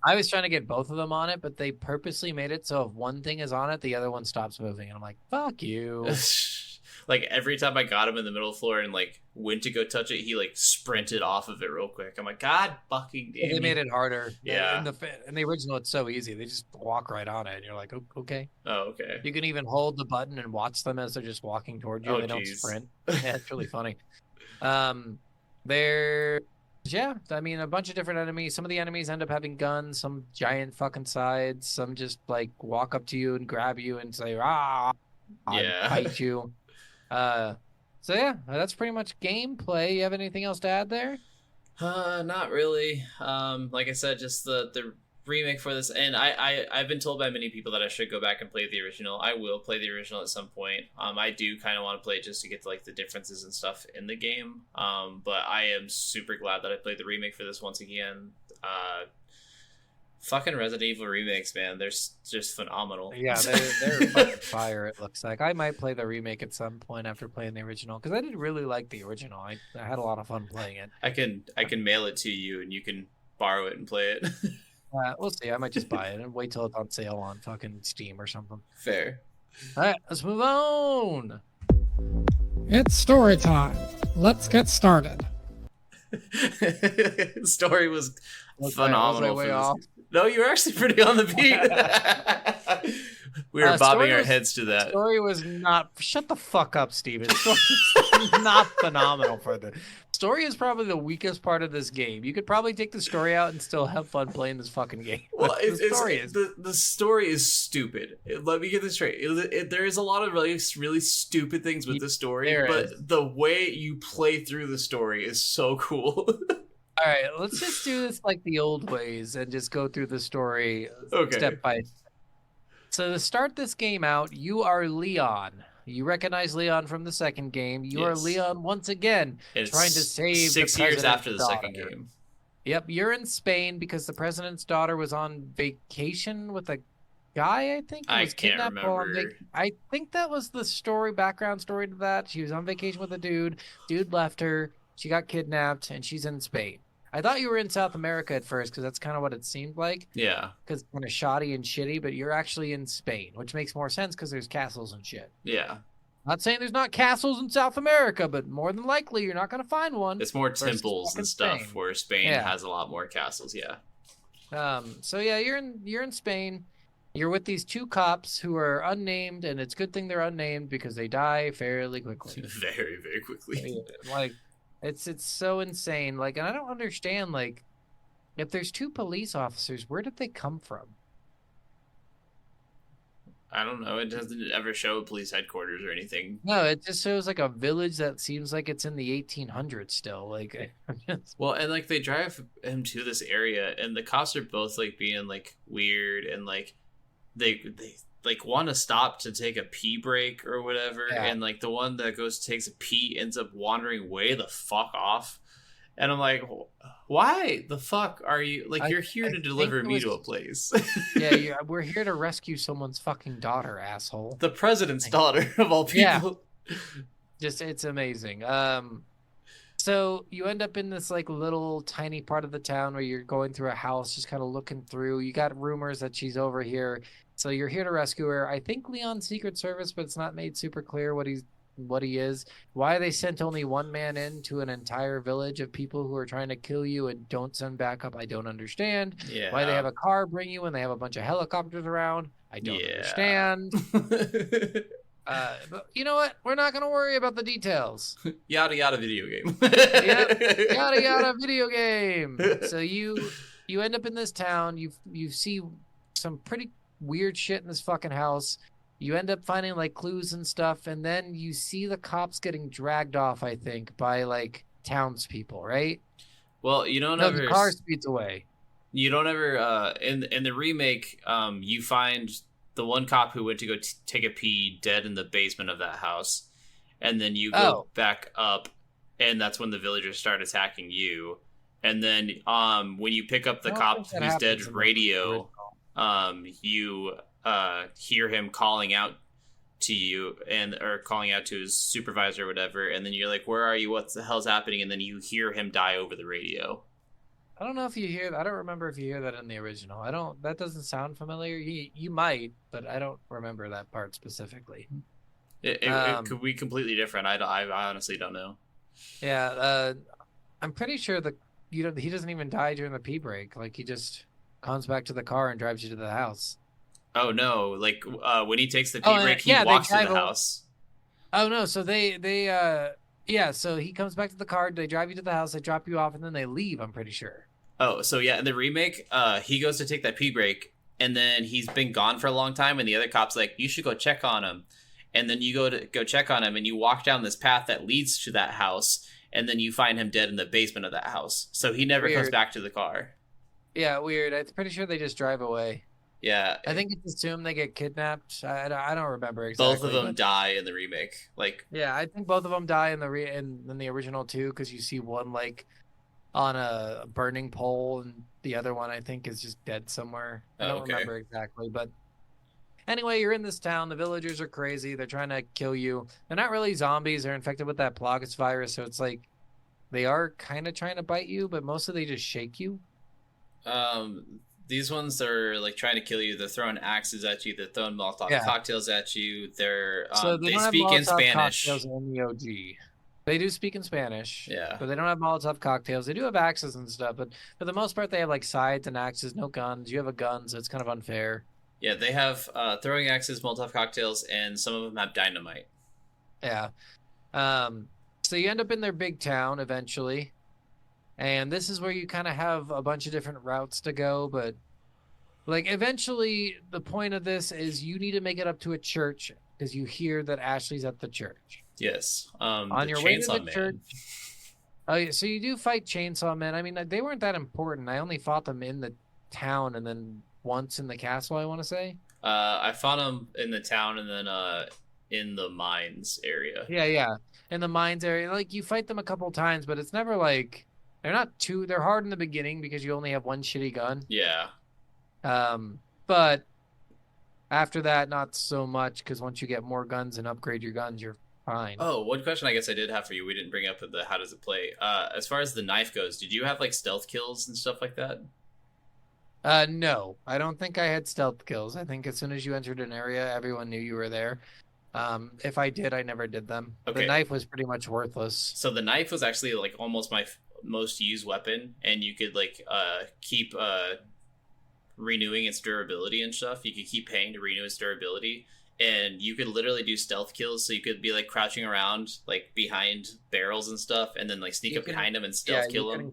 I was trying to get both of them on it, but they purposely made it so if one thing is on it, the other one stops moving. And I'm like, fuck you. Like, every time I got him in the middle of the floor and, like, went to go touch it, he, like, sprinted off of it real quick. I'm like, God fucking damn. They made it harder. Yeah. In the original, it's so easy. They just walk right on it, and you're like, oh, okay. Oh, okay. You can even hold the button and watch them as they're just walking towards you. They don't sprint. Yeah, it's really funny. Yeah, I mean, a bunch of different enemies. Some of the enemies end up having guns, some giant fucking sides, some just like walk up to you and grab you and say, fight you. So yeah, that's pretty much gameplay. You have anything else to add there? Not really. Like I said, just the remake for this, and I've been told by many people that I should go back and play the original. I will play the original at some point. I do kind of want to play it just to get to like the differences and stuff in the game. But I am super glad that I played the remake for this once again. Fucking Resident Evil remakes, man, they're just phenomenal. Yeah, they're fucking fire. It looks like I might play the remake at some point after playing the original because I did really like the original. I had a lot of fun playing it. I can mail it to you and you can borrow it and play it. We'll see. I might just buy it and wait till it's on sale on fucking Steam or something. Fair. All right, let's move on. It's story time. Let's get started. Story was phenomenal. Was I way off? No, you were actually pretty on the beat. We were bobbing our heads to that. Story was not. Shut the fuck up, Steven. Story was not phenomenal for the story. Is probably the weakest part of this game. You could probably take the story out and still have fun playing this fucking game. Well, the story is stupid. Let me get this straight. There is a lot of really stupid things with the story, but the way you play through the story is so cool. All right, let's just do this like the old ways and just go through the story step by step. So to start this game out, you are Leon. You recognize Leon from the second game. You are Leon once again, trying to save 6 years after the second game. Yep, you're in Spain because the president's daughter was on vacation with a guy, I think. I can't remember. I think that was the background story to that. She was on vacation with a dude. Dude left her. She got kidnapped, and she's in Spain. I thought you were in South America at first because that's kind of what it seemed like. Yeah. Because kind of shoddy and shitty, but you're actually in Spain, which makes more sense because there's castles and shit. Yeah. Not saying there's not castles in South America, but more than likely you're not going to find one. It's more temples and stuff Spain. Where Spain has a lot more castles, So yeah, you're in Spain. You're with these two cops who are unnamed, and it's a good thing they're unnamed because they die fairly quickly. Very, very quickly. Like, it's so insane. Like, and I don't understand, like, if there's two police officers, where did they come from? I don't know. It doesn't ever show police headquarters or anything. No, it just shows like a village that seems like it's in the 1800s still. Like, well, and like they drive him to this area, and the cops are both like being like weird, and like they like want to stop to take a pee break or whatever, and like the one that takes a pee ends up wandering way the fuck off, and I'm like, why the fuck are you like? You're here to deliver me to a place. Yeah, we're here to rescue someone's fucking daughter, asshole. The president's daughter of all people. Yeah. Just it's amazing. So you end up in this like little tiny part of the town where you're going through a house, just kind of looking through. You got rumors that she's over here. So you're here to rescue her. I think Leon's Secret Service, but it's not made super clear what he is. Why they sent only one man in to an entire village of people who are trying to kill you and don't send backup, I don't understand. Yeah. Why they have a car bring you when they have a bunch of helicopters around, I don't understand. But you know what? We're not going to worry about the details. Yada yada video game. Yep. Yada yada video game. So you end up in this town. You see some pretty weird shit in this fucking house. You end up finding like clues and stuff, and then you see the cops getting dragged off, I think, by like townspeople, right? Well, you don't No, ever the car speeds away. you don't ever in the remake you find the one cop who went to go take a pee dead in the basement of that house, and then you go back up, and that's when the villagers start attacking you. And then when you pick up the cop who's dead radio, you hear him calling out to you or calling out to his supervisor or whatever, and then you're like, where are you, what the hell's happening? And then you hear him die over the radio. I don't know if you hear. I don't remember if you hear that in the original. I don't. That doesn't sound familiar. You might, but I don't remember that part specifically. It could be completely different. I honestly don't know. Yeah, I'm pretty sure he doesn't even die during the pee break. Like he just comes back to the car and drives you to the house. Oh no! Like when he takes the pee break, he walks to the house. Oh no! So so he comes back to the car. They drive you to the house. They drop you off, and then they leave. I'm pretty sure. Oh, so yeah, in the remake, he goes to take that pee break, and then he's been gone for a long time, and the other cop's like, "You should go check on him," and then you go check on him, and you walk down this path that leads to that house, and then you find him dead in the basement of that house. So he never comes back to the car. Yeah, weird. I'm pretty sure they just drive away. Yeah, I think it's assumed they get kidnapped. I don't remember exactly. Both of them die in the remake. Like, yeah, I think both of them die in the original too, because you see one like on a burning pole, and the other one I think is just dead somewhere. I don't remember exactly, but anyway, you're in this town. The villagers are crazy. They're trying to kill you. They're not really zombies. They're infected with that Plagueis virus, so it's like they are kind of trying to bite you, but mostly they just shake you. These ones are like trying to kill you. They're throwing axes at you. They're throwing Molotov cocktails at you. They're they speak in Spanish. In the OG. They do speak in Spanish. Yeah. But they don't have Molotov cocktails. They do have axes and stuff, but for the most part, they have like scythes and axes, no guns. You have a gun, so it's kind of unfair. Yeah, they have throwing axes, Molotov cocktails, and some of them have dynamite. Yeah. So you end up in their big town eventually. And this is where you kind of have a bunch of different routes to go, but like eventually the point of this is you need to make it up to a church because you hear that Ashley's at the church. Yes. On your way to the church. Oh, yeah, so you do fight Chainsaw Men. I mean, they weren't that important. I only fought them in the town and then once in the castle, I want to say. I fought them in the town and then in the mines area. Yeah. In the mines area. Like you fight them a couple times, but it's never like they're hard in the beginning because you only have one shitty gun. Yeah. But after that, not so much because once you get more guns and upgrade your guns, you're fine. Oh, one question I guess I did have for you, we didn't bring up the how does it play. As far as the knife goes, did you have like stealth kills and stuff like that? No, I don't think I had stealth kills. I think as soon as you entered an area, everyone knew you were there. If I did, I never did them. Okay. The knife was pretty much worthless. So the knife was actually like almost my most used weapon, and you could like keep renewing its durability and stuff. You could keep paying to renew its durability, and you could literally do stealth kills. So you could be like crouching around like behind barrels and stuff, and then like sneak up behind them and stealth kill them.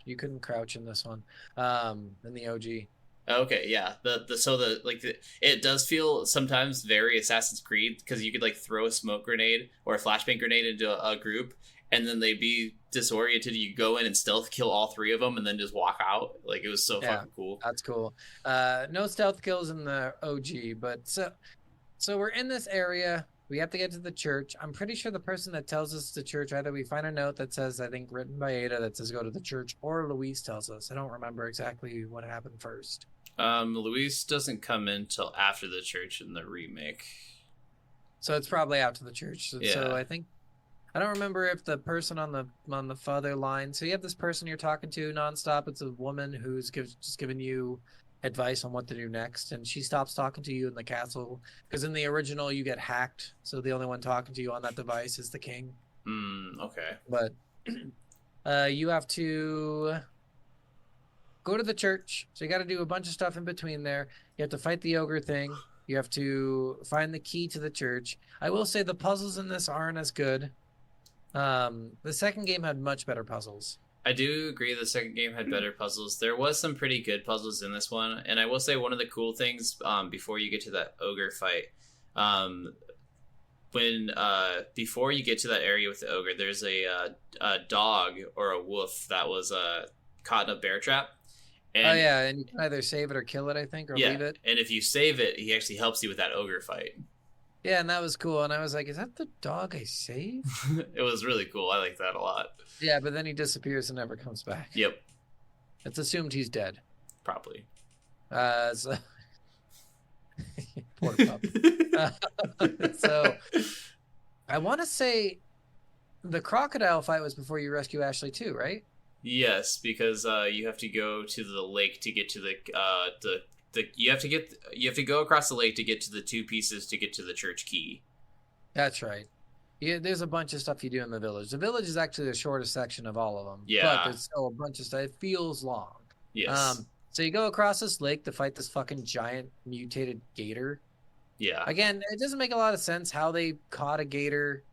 You couldn't crouch in this one, in the OG. Okay, yeah. It does feel sometimes very Assassin's Creed because you could like throw a smoke grenade or a flashbang grenade into a group, and then they'd be disoriented. You go in and stealth kill all three of them, and then just walk out. Like it was so fucking cool. That's cool. No stealth kills in the OG, but so we're in this area. We have to get to the church. I'm pretty sure the person that tells us the church, either we find a note that says, I think written by Ada, that says go to the church, or Luis tells us. I don't remember exactly what happened first. Luis doesn't come in till after the church in the remake. So it's probably after the church. Yeah. So I don't remember if the person on the father line. So you have this person you're talking to nonstop. It's a woman who's just giving you advice on what to do next, and she stops talking to you in the castle because in the original you get hacked. So the only one talking to you on that device is the king. Okay. But you have to go to the church. So you got to do a bunch of stuff in between there. You have to fight the ogre thing. You have to find the key to the church. I will say the puzzles in this aren't as good. The second game had much better puzzles. I do agree the second game had better puzzles. There was some pretty good puzzles in this one, and I will say one of the cool things before you get to that ogre fight, when before you get to that area with the ogre, there's a dog or a wolf that was caught in a bear trap. And, oh yeah, and you can either save it or kill it, I think, or yeah, leave it. and if you save it, he actually helps you with that ogre fight. Yeah, and that was cool. And I was like, is that the dog I saved? It was really cool. I like that a lot. Yeah, but then he disappears and never comes back. Yep. It's assumed he's dead. Probably. So poor pup. So I want to say the crocodile fight was before you rescue Ashley too, right? Yes, because you have to go to the lake to get to the you have to go across the lake to get to the 2 pieces to get to the church key. That's right. Yeah, there's a bunch of stuff you do in the village. The village is actually the shortest section of all of them. Yeah. But there's still a bunch of stuff. It feels long. Yes. So you go across this lake to fight this fucking giant mutated gator. Yeah. Again, it doesn't make a lot of sense how they caught a gator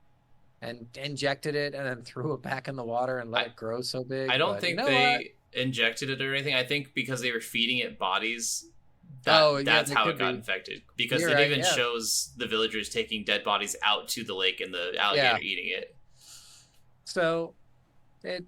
and injected it and then threw it back in the water and let it grow so big. I don't but think you know they injected it or anything. I think because they were feeding it bodies. That's they how could it got be. infected. Because You're it right, even yeah. shows the villagers taking dead bodies out to the lake and the alligator eating it. So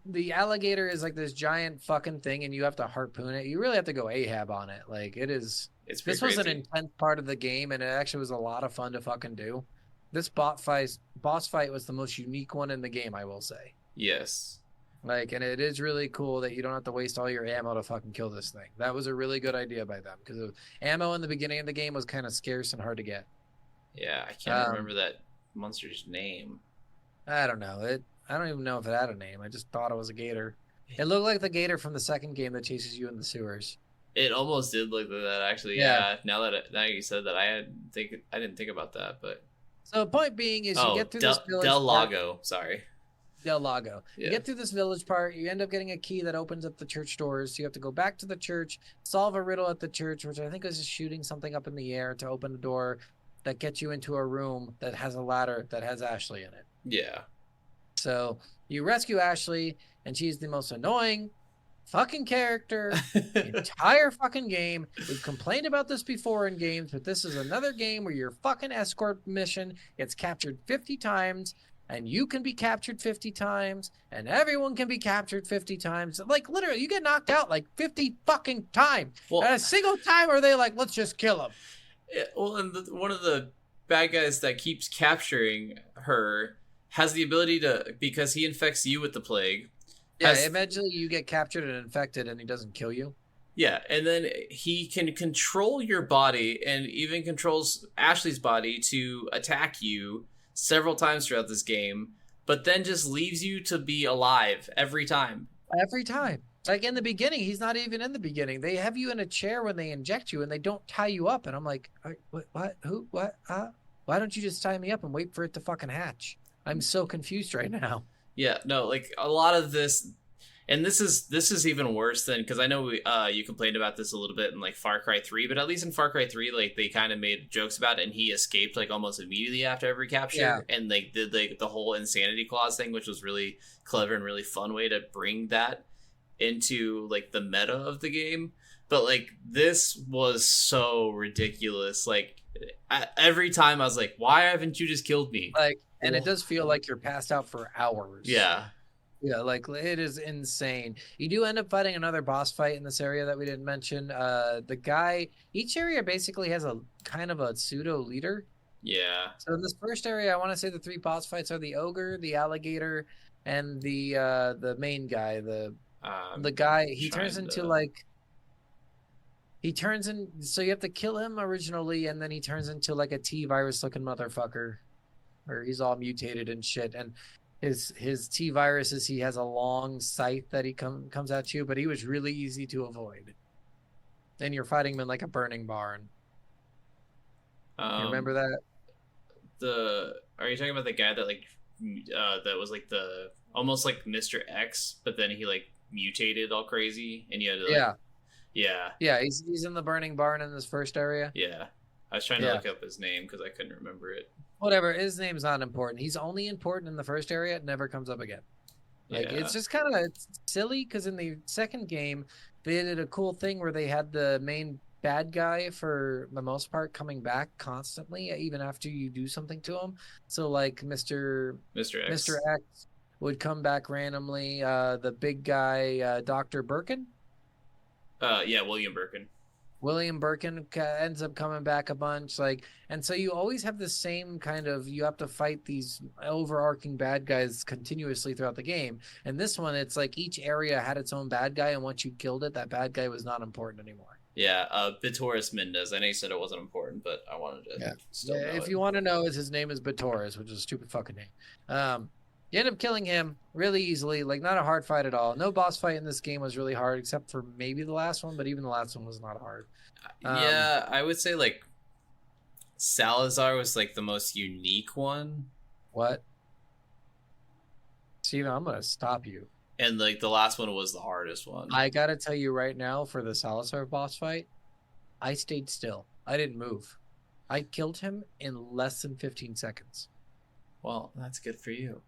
the alligator is like this giant fucking thing and you have to harpoon it. You really have to go Ahab on it. Like it is. It's pretty This was an crazy. intense part of the game and it actually was a lot of fun to fucking do. This boss fight was the most unique one in the game, I will say. Yes. Like, and it is really cool that you don't have to waste all your ammo to fucking kill this thing. That was a really good idea by them because ammo in the beginning of the game was kind of scarce and hard to get. Yeah, I can't remember that monster's name. I don't know. I don't even know if it had a name. I just thought it was a gator. It looked like the gator from the second game that chases you in the sewers. It almost did look like that, actually. Yeah. Now you said that, I didn't think about that, but So the point being is you get through this village. Del Lago. Sorry. Del Lago. Yeah. You get through this village part, you end up getting a key that opens up the church doors. You have to go back to the church, solve a riddle at the church, which I think is just shooting something up in the air to open a door that gets you into a room that has a ladder that has Ashley in it. Yeah. So you rescue Ashley, and she's the most annoying fucking character the entire fucking game. We've complained about this before in games, but this is another game where your fucking escort mission gets captured 50 times. And you can be captured 50 times, and everyone can be captured 50 times. Like, literally, you get knocked out like 50 fucking times. Well, At a single time are they like, let's just kill him. yeah, well, and one of the bad guys that keeps capturing her has the ability to, because he infects you with the plague. Yeah, eventually you get captured and infected, and he doesn't kill you. Yeah, and then he can control your body and even controls Ashley's body to attack you several times throughout this game, but then just leaves you to be alive every time. Every time. Like in the beginning, he's not even in the beginning. They have you in a chair when they inject you, and they don't tie you up. And I'm like, what? Who? What? Why don't you just tie me up and wait for it to fucking hatch? I'm so confused right now. Yeah, no, like a lot of this, and this is even worse than, because I know you complained about this a little bit in like Far Cry 3, but at least in Far Cry 3, like they kind of made jokes about it, and he escaped like almost immediately after every capture, and they did like the whole insanity clause thing, which was really clever and really fun way to bring that into like the meta of the game. But like this was so ridiculous. Like every time I was like, why haven't you just killed me? Like, and it does feel like you're passed out for hours. Yeah. Yeah, like it is insane. You do end up fighting another boss fight in this area that we didn't mention. The guy, each area basically has a kind of a pseudo leader. Yeah. So in this first area, I want to say the 3 boss fights are the ogre, the alligator, and the main guy. The guy, he turns into like, he turns in, so you have to kill him originally, and then he turns into like a T-virus looking motherfucker, or he's all mutated and shit. And his T-virus is he has a long scythe that he comes at you, but he was really easy to avoid. Then you're fighting him in like a burning barn. You remember that? Are you talking about the guy that like that was like the almost like Mr. X, but then he like mutated all crazy, and you had to like, yeah, he's in the burning barn in this first area. Yeah, I was trying to look up his name because I couldn't remember it. Whatever, his name's not important. He's only important in the first area. It never comes up again. Like it's just kind of silly because in the second game they did a cool thing where they had the main bad guy for the most part, coming back constantly, even after you do something to him. So like Mr. X. Mr. X would come back randomly. The big guy, Dr. Birkin. Yeah, William Birkin. William Birkin ends up coming back a bunch, like, and so you always have the same kind of, you have to fight these overarching bad guys continuously throughout the game. And this one, it's like each area had its own bad guy, and once you killed it, that bad guy was not important anymore. Yeah, Vitoris Mendez. I know you said it wasn't important, but I wanted to still know if it. you want to know, his name is Vitoris, which is a stupid fucking name. You end up killing him really easily, like not a hard fight at all. No boss fight in this game was really hard, except for maybe the last one, but even the last one was not hard. Yeah, I would say like Salazar was like the most unique one. What? Steven, I'm gonna stop you. And like the last one was the hardest one. I gotta tell you right now, for the Salazar boss fight, I stayed still. I didn't move. I killed him in less than 15 seconds. Well, that's good for you.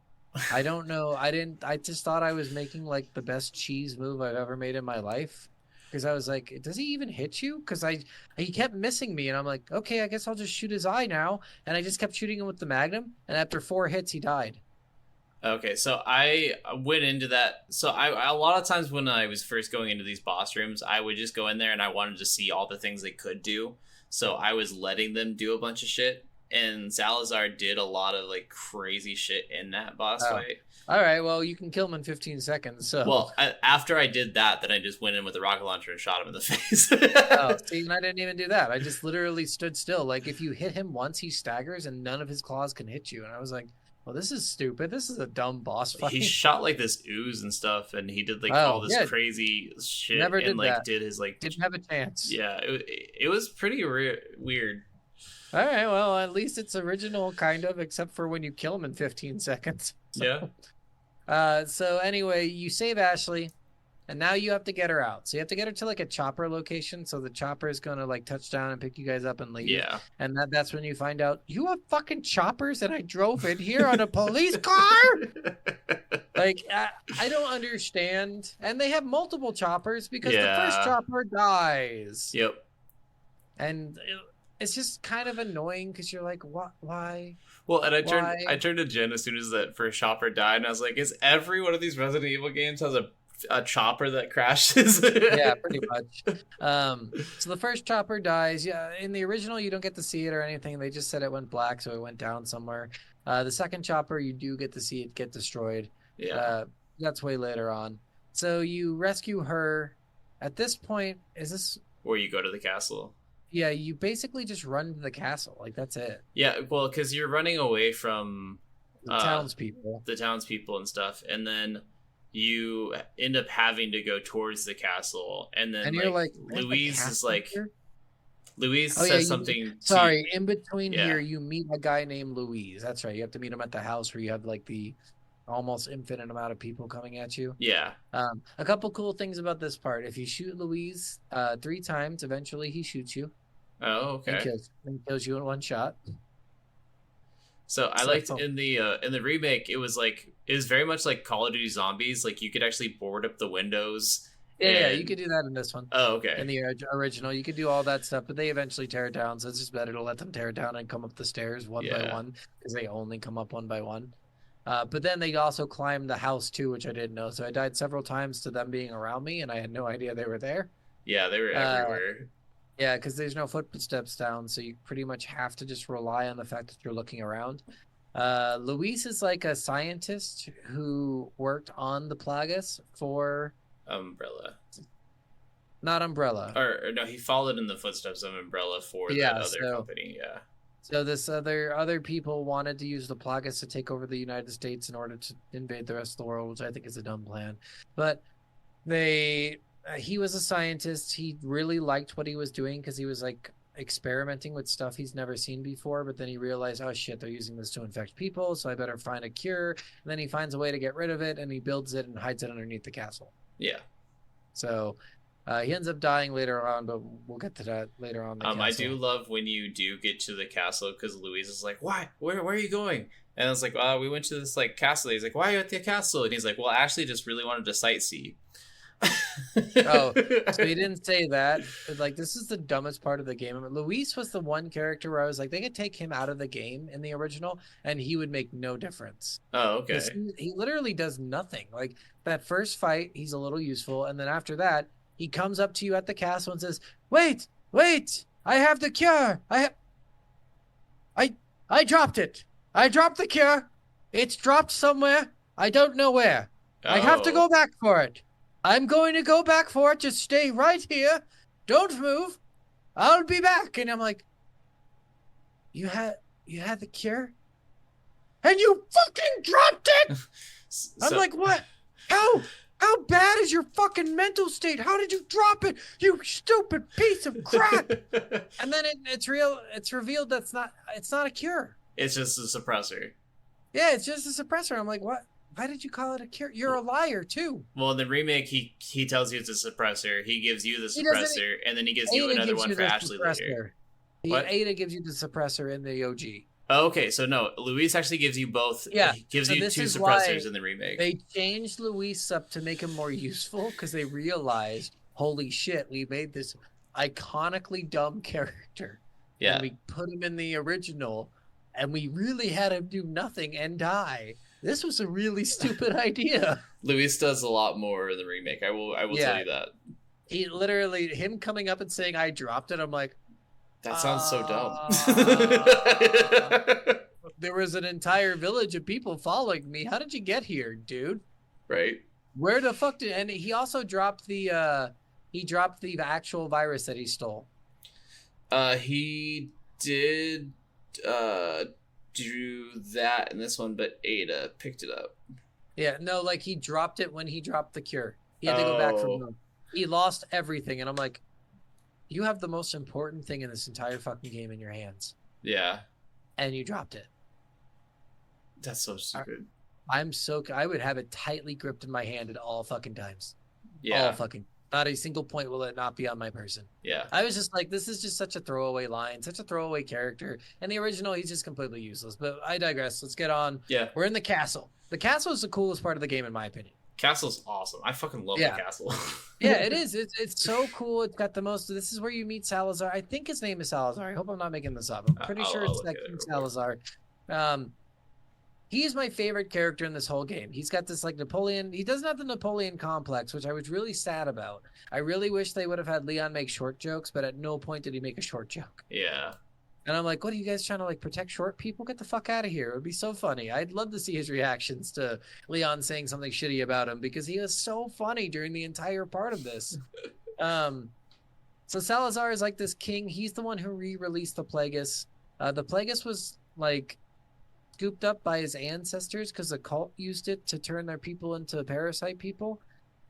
I don't know. I just thought I was making like the best cheese move I've ever made in my life. Because I was like, does he even hit you? Because he kept missing me, and I'm like, okay, I guess I'll just shoot his eye now. And I just kept shooting him with the Magnum, and after 4 hits, he died. Okay, so I went into that. So I a lot of times when I was first going into these boss rooms, I would just go in there and I wanted to see all the things they could do. So I was letting them do a bunch of shit. And Salazar did a lot of like crazy shit in that boss fight. All right, well, you can kill him in 15 seconds. So well, after I did that, then I just went in with a rocket launcher and shot him in the face. oh, see, and I didn't even do that. I just literally stood still. Like if you hit him once, he staggers and none of his claws can hit you. And I was like, well, this is stupid. This is a dumb boss fight. He shot like this ooze and stuff, and he did like all this crazy shit. Never did and like that. did his like didn't have a chance. Yeah, it was pretty weird. All right, well, at least it's original, kind of, except for when you kill him in 15 seconds. So, yeah. So anyway, you save Ashley, and now you have to get her out. So you have to get her to like a chopper location. So the chopper is gonna like touch down and pick you guys up and leave. Yeah. And that's when you find out you have fucking choppers, and I drove in here on a police car. Like I don't understand. And they have multiple choppers because the first chopper dies. Yep. And it's just kind of annoying because you're like, what? Why? Well, and I turned to Jen as soon as that first chopper died, and I was like, is every one of these Resident Evil games has a chopper that crashes? Yeah, pretty much. So the first chopper dies. Yeah, in the original, you don't get to see it or anything. They just said it went black, so it went down somewhere. The second chopper, you do get to see it get destroyed. Yeah. That's way later on. So you rescue her. At this point, is this where you go to the castle? Yeah, you basically just run to the castle. Like, that's it. Yeah, well, because you're running away from the townspeople. The townspeople and stuff. And then you end up having to go towards the castle. And then, you're like Louise is like... Here? Louise says something... Sorry, in between here, you meet a guy named Louise. That's right. You have to meet him at the house where you have, like, the almost infinite amount of people coming at you. Yeah. A couple cool things about this part. If you shoot Louise 3 times, eventually he shoots you. Oh, okay. And kills you in 1 shot. So I liked in the remake, it was very much like Call of Duty Zombies. Like you could actually board up the windows. Yeah, you could do that in this one. Oh, okay. In the original, you could do all that stuff, but they eventually tear it down. So it's just better to let them tear it down and come up the stairs one by one, because they only come up one by one. But then they also climb the house too, which I didn't know. So I died several times to them being around me, and I had no idea they were there. Yeah, they were everywhere. Yeah, because there's no footsteps down, so you pretty much have to just rely on the fact that you're looking around. Luis is like a scientist who worked on the Plagas for... Umbrella. Not Umbrella. Or no, he followed in the footsteps of Umbrella for the other company, yeah. So this other people wanted to use the Plagas to take over the United States in order to invade the rest of the world, which I think is a dumb plan. But he was a scientist. He really liked what he was doing because he was like experimenting with stuff he's never seen before. But then he realized, oh shit, they're using this to infect people, so I better find a cure. And then he finds a way to get rid of it, and he builds it and hides it underneath the castle. Yeah. So he ends up dying later on, but we'll get to that later on. I do love when you do get to the castle because Louise is like, why? Where are you going? And I was like, we went to this like castle. He's like, why are you at the castle? And he's like, well, I actually just really wanted to sightsee. Oh, so he didn't say that. Like, this is the dumbest part of the game. I mean, Luis was the one character where I was like, they could take him out of the game in the original, and he would make no difference. Oh, Because okay. he literally does nothing. Like, that first fight, he's a little useful, and then after that, he comes up to you at the castle and says, "Wait, wait! I have the cure. I dropped it. I dropped the cure. It's dropped somewhere. I don't know where. I have to Oh. go back for it. I'm going to go back for it. Just stay right here. Don't move. I'll be back." And I'm like, you had the cure? And you fucking dropped it? I'm like, what? How bad is your fucking mental state? How did you drop it? You stupid piece of crap. And then it's revealed it's not a cure. It's just a suppressor. Yeah, it's just a suppressor. I'm like, what? Why did you call it a cure? You're a liar too. Well, in the remake, he tells you it's a suppressor. He gives you the He doesn't- suppressor, and then he gives you Ada another gives one you for the Ashley later. suppressor. What? Ada gives you the suppressor in the OG. Oh, okay, so no, Luis actually gives you both. Yeah, He gives so you this two is why suppressors in the remake. They changed Luis up to make him more useful because they realized, holy shit, we made this iconically dumb character. Yeah. And we put him in the original, and we really had him do nothing and die. This was a really stupid idea. Luis does a lot more in the remake. I will Yeah. tell you that. He literally, him coming up and saying, "I dropped it," I'm like, That sounds so dumb. there was an entire village of people following me. How did you get here, dude? Right? Where the fuck did? And he also dropped the actual virus that he stole. He did do that in this one, but Ada picked it up. Yeah, no, like he dropped it when he dropped the cure. He had to go back from Oh. home. He lost everything, and I'm like, you have the most important thing in this entire fucking game in your hands, Yeah. and you dropped it. That's so stupid. I would have it tightly gripped in my hand at all fucking times. Yeah. All fucking. Not a single point will it not be on my person. Yeah. I was just like, this is just such a throwaway line, such a throwaway character. And the original, he's just completely useless. But I digress. Let's get on. Yeah. We're in the castle. The castle is the coolest part of the game, in my opinion. Castle's awesome. I fucking love Yeah. the castle. Yeah, it is. It's so cool. It's got the most. This is where you meet Salazar. I think his name is Salazar. I hope I'm not making this up. I'm pretty sure I'll it's look that at it King real quick. Salazar. He's my favorite character in this whole game. He's got this like Napoleon. He doesn't have the Napoleon complex, which I was really sad about. I really wish they would have had Leon make short jokes, but at no point did he make a short joke. Yeah. And I'm like, what are you guys trying to like protect short people? Get the fuck out of here. It would be so funny. I'd love to see his reactions to Leon saying something shitty about him because he was so funny during the entire part of this. So Salazar is like this king. He's the one who re-released the Plagueis. The Plagueis was like scooped up by his ancestors because the cult used it to turn their people into parasite people.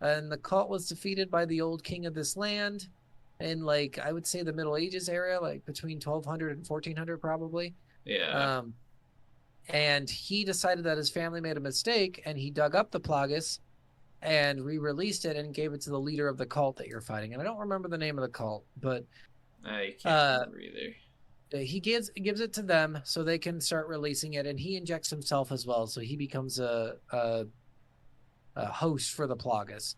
And the cult was defeated by the old king of this land in like, I would say the Middle Ages era, like between 1200 and 1400 probably. Yeah. And he decided that his family made a mistake and he dug up the Plagueis and re-released it and gave it to the leader of the cult that you're fighting. And I don't remember the name of the cult, but I can't remember either. he gives it to them so they can start releasing it, and he injects himself as well, so he becomes a host for the Plagueis.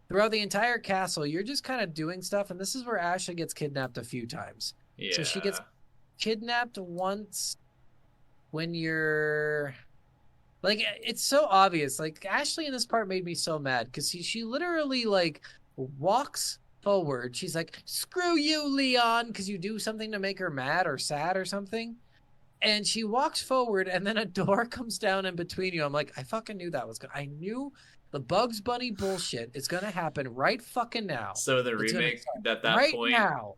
Throughout the entire castle, you're just kind of doing stuff, and this is where Ashley gets kidnapped a few times. Yeah. So she gets kidnapped once when you're like, it's so obvious. Like Ashley in this part made me so mad because she literally like walks forward. She's like, "Screw you, Leon," because you do something to make her mad or sad or something. And she walks forward, and then a door comes down in between you. I'm like, I fucking knew that was going. I knew the Bugs Bunny bullshit is gonna happen right fucking now. So the It's gonna remake start at that right point, now.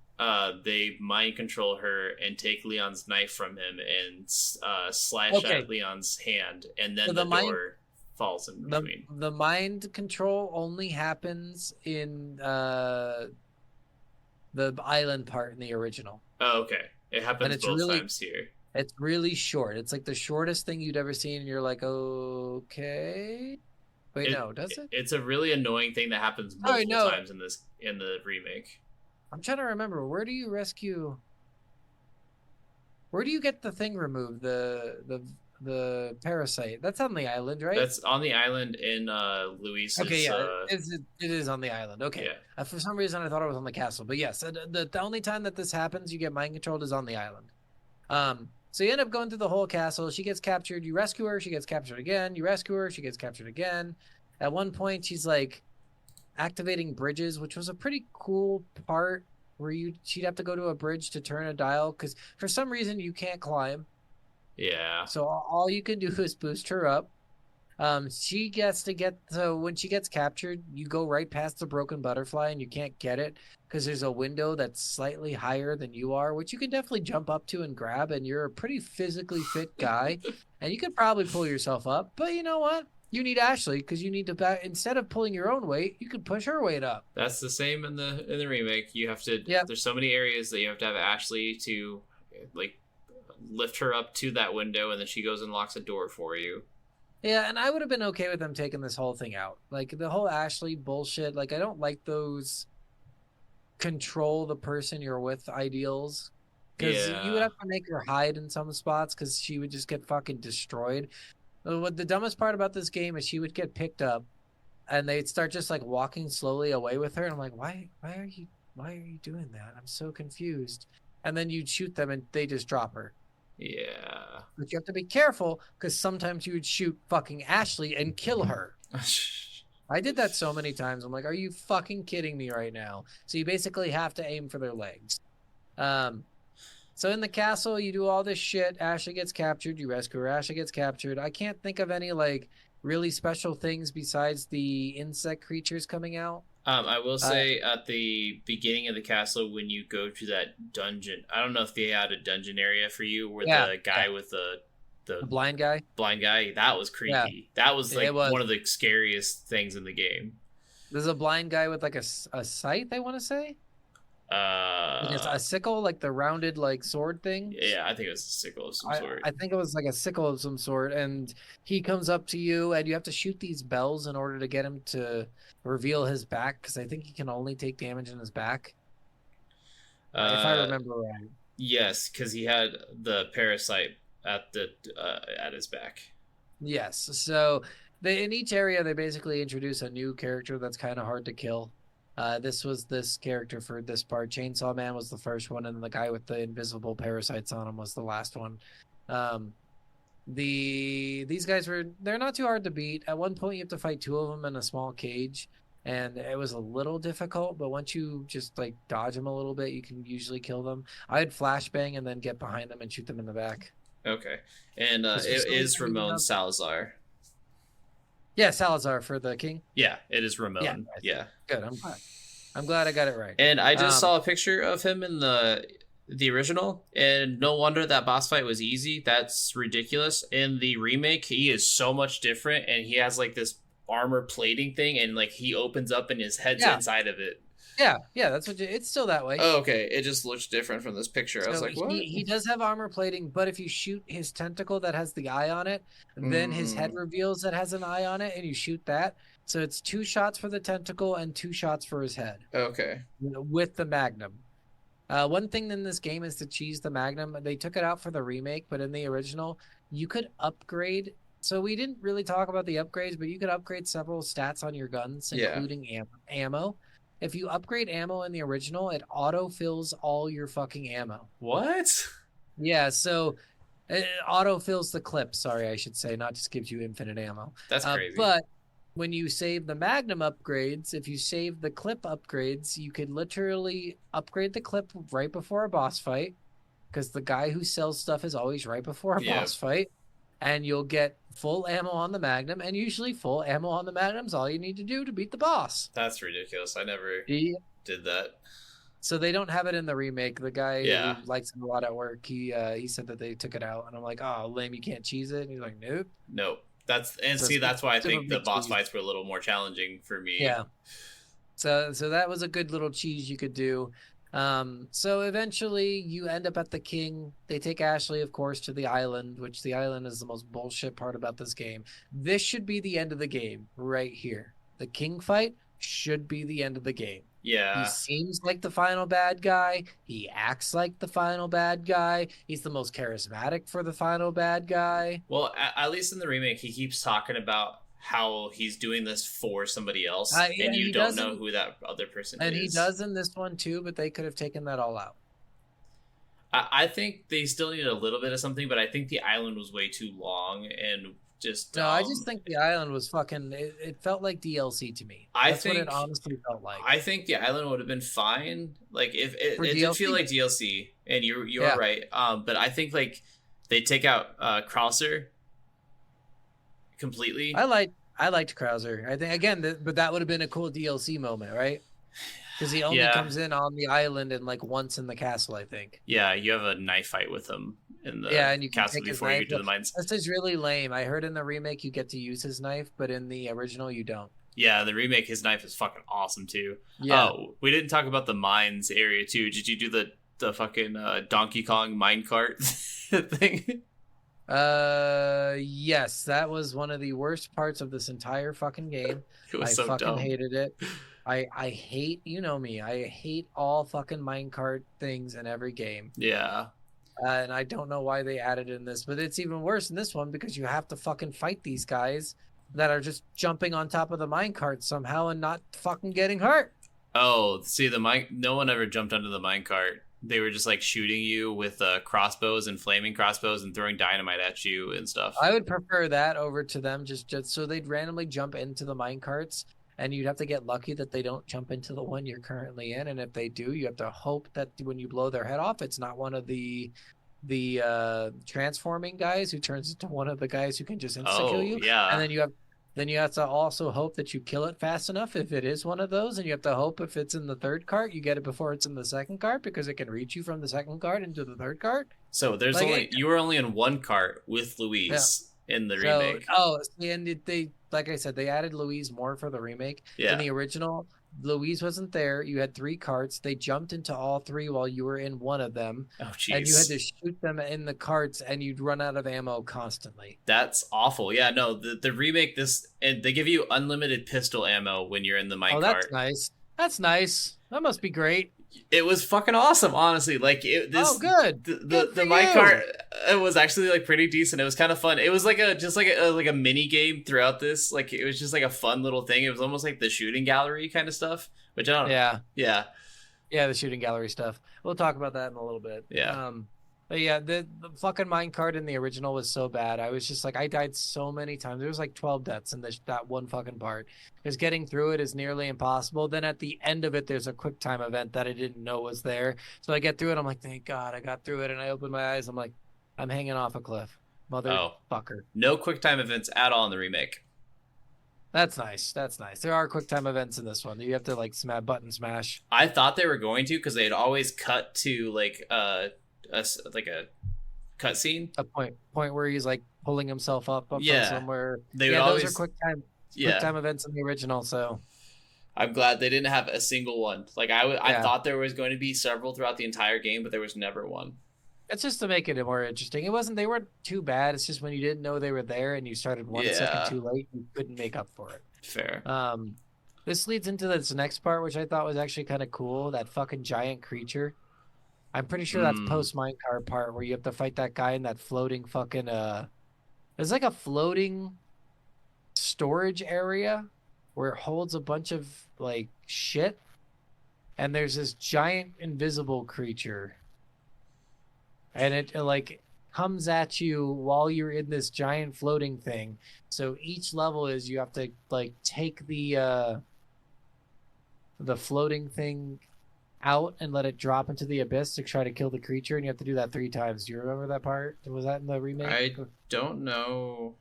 they mind control her and take Leon's knife from him and slash Okay. at Leon's hand, and then So the the mind- door falls in between. The mind control only happens in the island part in the original. Oh, okay. It happens it's both really- times here. It's really short. It's like the shortest thing you'd ever seen, and you're like, okay. Wait, no, does it? It's a really annoying thing that happens Oh, multiple no. times in the remake. I'm trying to remember. Where do you rescue? Where do you get the thing removed? The the parasite. That's on the island, right? That's on the island in Luis's. Okay, yeah, it is on the island. Okay. Yeah. For some reason, I thought it was on the castle, but yes, the only time that this happens, you get mind controlled is on the island. So you end up going through the whole castle. She gets captured. You rescue her. She gets captured again. You rescue her. She gets captured again. At one point, she's like activating bridges, which was a pretty cool part where she'd have to go to a bridge to turn a dial because for some reason you can't climb. Yeah. So all you can do is boost her up. She gets to get, so when she gets captured, you go right past the broken butterfly and you can't get it because there's a window that's slightly higher than you are, which you can definitely jump up to and grab, and you're a pretty physically fit guy and you could probably pull yourself up. But you know what? You need Ashley because you need to instead of pulling your own weight, you could push her weight up. That's the same in the remake. You have to, there's so many areas that you have to have Ashley to like lift her up to that window, and then she goes and locks a door for you. Yeah, and I would have been okay with them taking this whole thing out. Like, the whole Ashley bullshit, like, I don't like those control the person you're with ideals. Because you would have to make her hide in some spots because she would just get fucking destroyed. What the dumbest part about this game is she would get picked up and they'd start just, like, walking slowly away with her. And I'm like, why are you doing that? I'm so confused. And then you'd shoot them and they just drop her. Yeah. But you have to be careful because sometimes you would shoot fucking Ashley and kill her. I did that so many times. I'm like, are you fucking kidding me right now? So you basically have to aim for their legs. So in the castle, you do all this shit. Ashley gets captured. You rescue her. Ashley gets captured. I can't think of any like really special things besides the insect creatures coming out. I will say at the beginning of the castle, when you go to that dungeon, I don't know if they had a dungeon area for you where the guy with the blind guy, that was creepy. Yeah. That was like one of the scariest things in the game. There's a blind guy with like a scythe, I want to say. A sickle, like the rounded like sword thing. Yeah, I think it was a sickle of some sort. I think it was like a sickle of some sort, and he comes up to you, and you have to shoot these bells in order to get him to reveal his back, because I think he can only take damage in his back. If I remember right. Yes, because he had the parasite at his back. Yes, so in each area they basically introduce a new character that's kind of hard to kill. This was this character for this part. Chainsaw Man was the first one, and the guy with the invisible parasites on him was the last one. These guys they're not too hard to beat. At one point you have to fight two of them in a small cage, and it was a little difficult, but once you just like dodge them a little bit, you can usually kill them. I'd flashbang and then get behind them and shoot them in the back. Okay. And it is Ramon Salazar. Yeah, Salazar for the king. Yeah, it is Ramon. Yeah. Good. I'm glad I got it right. And I just saw a picture of him in the original, and no wonder that boss fight was easy. That's ridiculous. In the remake, he is so much different, and he has like this armor plating thing, and like he opens up and his head's inside of it. Yeah, that's what it's still that way. Oh, okay. It just looks different from this picture. So I was like, what? He does have armor plating, but if you shoot his tentacle that has the eye on it, then his head reveals that has an eye on it, and you shoot that. So it's 2 shots for the tentacle and 2 shots for his head. Okay. With the Magnum. One thing in this game is to cheese the Magnum. They took it out for the remake, but in the original, you could upgrade. So we didn't really talk about the upgrades, but you could upgrade several stats on your guns, including ammo. If you upgrade ammo in the original, it auto-fills all your fucking ammo. What? Yeah, so it auto-fills the clip, sorry, I should say, not just gives you infinite ammo. That's crazy. But when you save the Magnum upgrades, if you save the clip upgrades, you could literally upgrade the clip right before a boss fight, because the guy who sells stuff is always right before a boss fight. And you'll get full ammo on the Magnum, and usually full ammo on the Magnum's all you need to do to beat the boss. That's ridiculous. I never did that. So they don't have it in the remake. The guy who likes it a lot at work, he said that they took it out, and I'm like, oh, lame, you can't cheese it. And he's like, nope. That's why I think the boss fights were a little more challenging for me. Yeah. So that was a good little cheese you could do. So eventually you end up at the king. They take Ashley, of course, to the island, which the island is the most bullshit part about this game. This should be the end of the game right here. The king fight should be the end of the game. Yeah. He seems like the final bad guy. He acts like the final bad guy. He's the most charismatic for the final bad guy. Well, at least in the remake, he keeps talking about how he's doing this for somebody else, Yeah, and you he don't know doesn't- who that other person And is. he does in this one too, but they could have taken that all out. I think they still need a little bit of something, but I think the island was way too long and just. No, I just think the island was fucking. It felt like DLC to me. That's what it honestly felt like. I think the island would have been fine. Like if it did feel like DLC, and you are right. But I think like they take out Krauser completely. I liked Krauser. I think again, but that would have been a cool DLC moment, right? Because he only comes in on the island and like once in the castle, I think. Yeah, you have a knife fight with him in the and you castle before you get to the mines. This is really lame. I heard in the remake you get to use his knife, but in the original you don't. Yeah, the remake, his knife is fucking awesome too. Yeah. Oh, we didn't talk about the mines area too. Did you do the fucking Donkey Kong minecart thing? Yes, that was one of the worst parts of this entire fucking game. It was so fucking dumb. hated it. I hate, you know me, I hate all fucking minecart things in every game. Yeah. And I don't know why they added in this, but it's even worse in this one because you have to fucking fight these guys that are just jumping on top of the minecart somehow and not fucking getting hurt. Oh, see, no one ever jumped onto the minecart. They were just like shooting you with crossbows and flaming crossbows and throwing dynamite at you and stuff. I would prefer that over to them just so they'd randomly jump into the minecarts. And you'd have to get lucky that they don't jump into the one you're currently in. And if they do, you have to hope that when you blow their head off, it's not one of the transforming guys who turns into one of the guys who can just insta-kill you. Yeah. And then you have to also hope that you kill it fast enough if it is one of those. And you have to hope if it's in the third cart, you get it before it's in the second cart because it can reach you from the second cart into the third cart. So there's you were only in one cart with Louise in the remake. And they, like I said, they added Louise more for the remake. Yeah. In the original, Louise wasn't there. You had 3 carts. They jumped into all 3 while you were in one of them. Oh, jeez. And you had to shoot them in the carts, and you'd run out of ammo constantly. That's awful. Yeah, no, the remake, and they give you unlimited pistol ammo when you're in the minecart. Oh, that's nice. That's nice. That must be great. It was fucking awesome, honestly. Like good. The minecart it was actually like pretty decent. It was kind of fun. It was like a mini game throughout this. Like it was just like a fun little thing. It was almost like the shooting gallery kind of stuff. Which I don't know. Yeah, the shooting gallery stuff. We'll talk about that in a little bit. Yeah. But yeah, the fucking minecart in the original was so bad. I was just like, I died so many times. There was like 12 deaths in that one fucking part. Because getting through it is nearly impossible. Then at the end of it, there's a quick time event that I didn't know was there. So I get through it. I'm like, thank God I got through it. And I open my eyes. I'm like, I'm hanging off a cliff. Motherfucker. No quick time events at all in the remake. That's nice. That's nice. There are quick time events in this one. You have to like button smash. I thought they were going to because they'd always cut to like a cutscene, a point where he's like pulling himself up from somewhere. Those are quick time events in the original. So I'm glad they didn't have a single one. Like I thought there was going to be several throughout the entire game, but there was never one. It's just to make it more interesting. They weren't too bad. It's just when you didn't know they were there and you started 1 second too late, you couldn't make up for it. Fair. This leads into this next part, which I thought was actually kind of cool. That fucking giant creature. I'm pretty sure that's post minecart part where you have to fight that guy in that floating fucking there's like a floating storage area where it holds a bunch of like shit, and there's this giant invisible creature, and it like comes at you while you're in this giant floating thing. So each level is you have to like take the floating thing out and let it drop into the abyss to try to kill the creature, and you have to do that 3 times. Do you remember that part? Was that in the remake? I don't know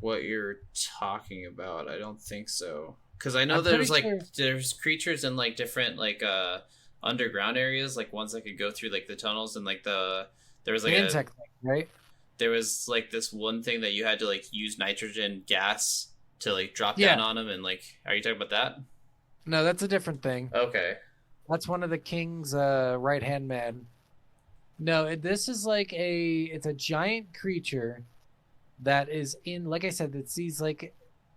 what you're talking about. I don't think so. Because I know there's creatures in like different like underground areas, like ones that could go through like the tunnels, and like there was like insect thing, right? There was like this one thing that you had to like use nitrogen gas to like drop down on them, and like, are you talking about that? No, that's a different thing. Okay. That's one of the king's right-hand man. No, this is like it's a giant creature that is in, like I said, it's these like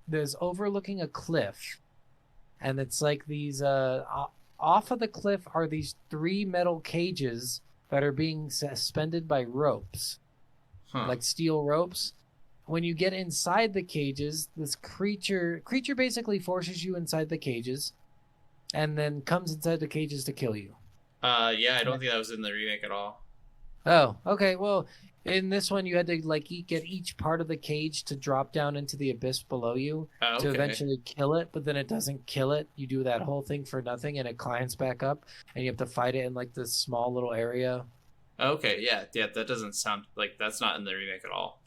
there's overlooking a cliff, and it's like these off of the cliff are these 3 metal cages that are being suspended by ropes, like steel ropes. When you get inside the cages, this creature basically forces you inside the cages, and then comes inside the cages to kill you. Yeah, I don't think that was in the remake at all. Oh, okay. Well, in this one, you had to like get each part of the cage to drop down into the abyss below you to eventually kill it, but then it doesn't kill it. You do that whole thing for nothing, and it climbs back up, and you have to fight it in like this small little area. Okay, yeah, that doesn't sound like that's not in the remake at all.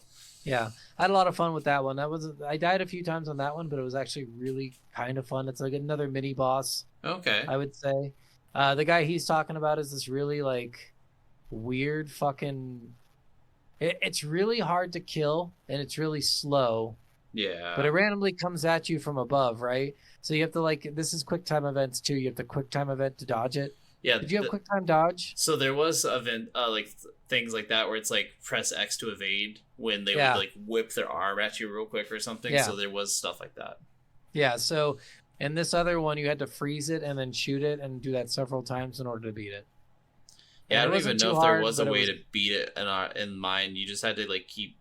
Yeah, I had a lot of fun with that one. I died a few times on that one, but it was actually really kind of fun. It's like another mini boss. Okay. I would say. The guy he's talking about is this really like weird fucking. It's really hard to kill, and it's really slow. Yeah. But it randomly comes at you from above, right? So you have to like. This is quick time events too. You have the quick time event to dodge it. Yeah. Did you have quick time dodge? So there was event things like that where it's like press X to evade when they would like whip their arm at you real quick or something. Yeah. So there was stuff like that. Yeah. So in this other one, you had to freeze it and then shoot it and do that several times in order to beat it. Yeah, I don't even know if there was a way to beat it in mine. You just had to like keep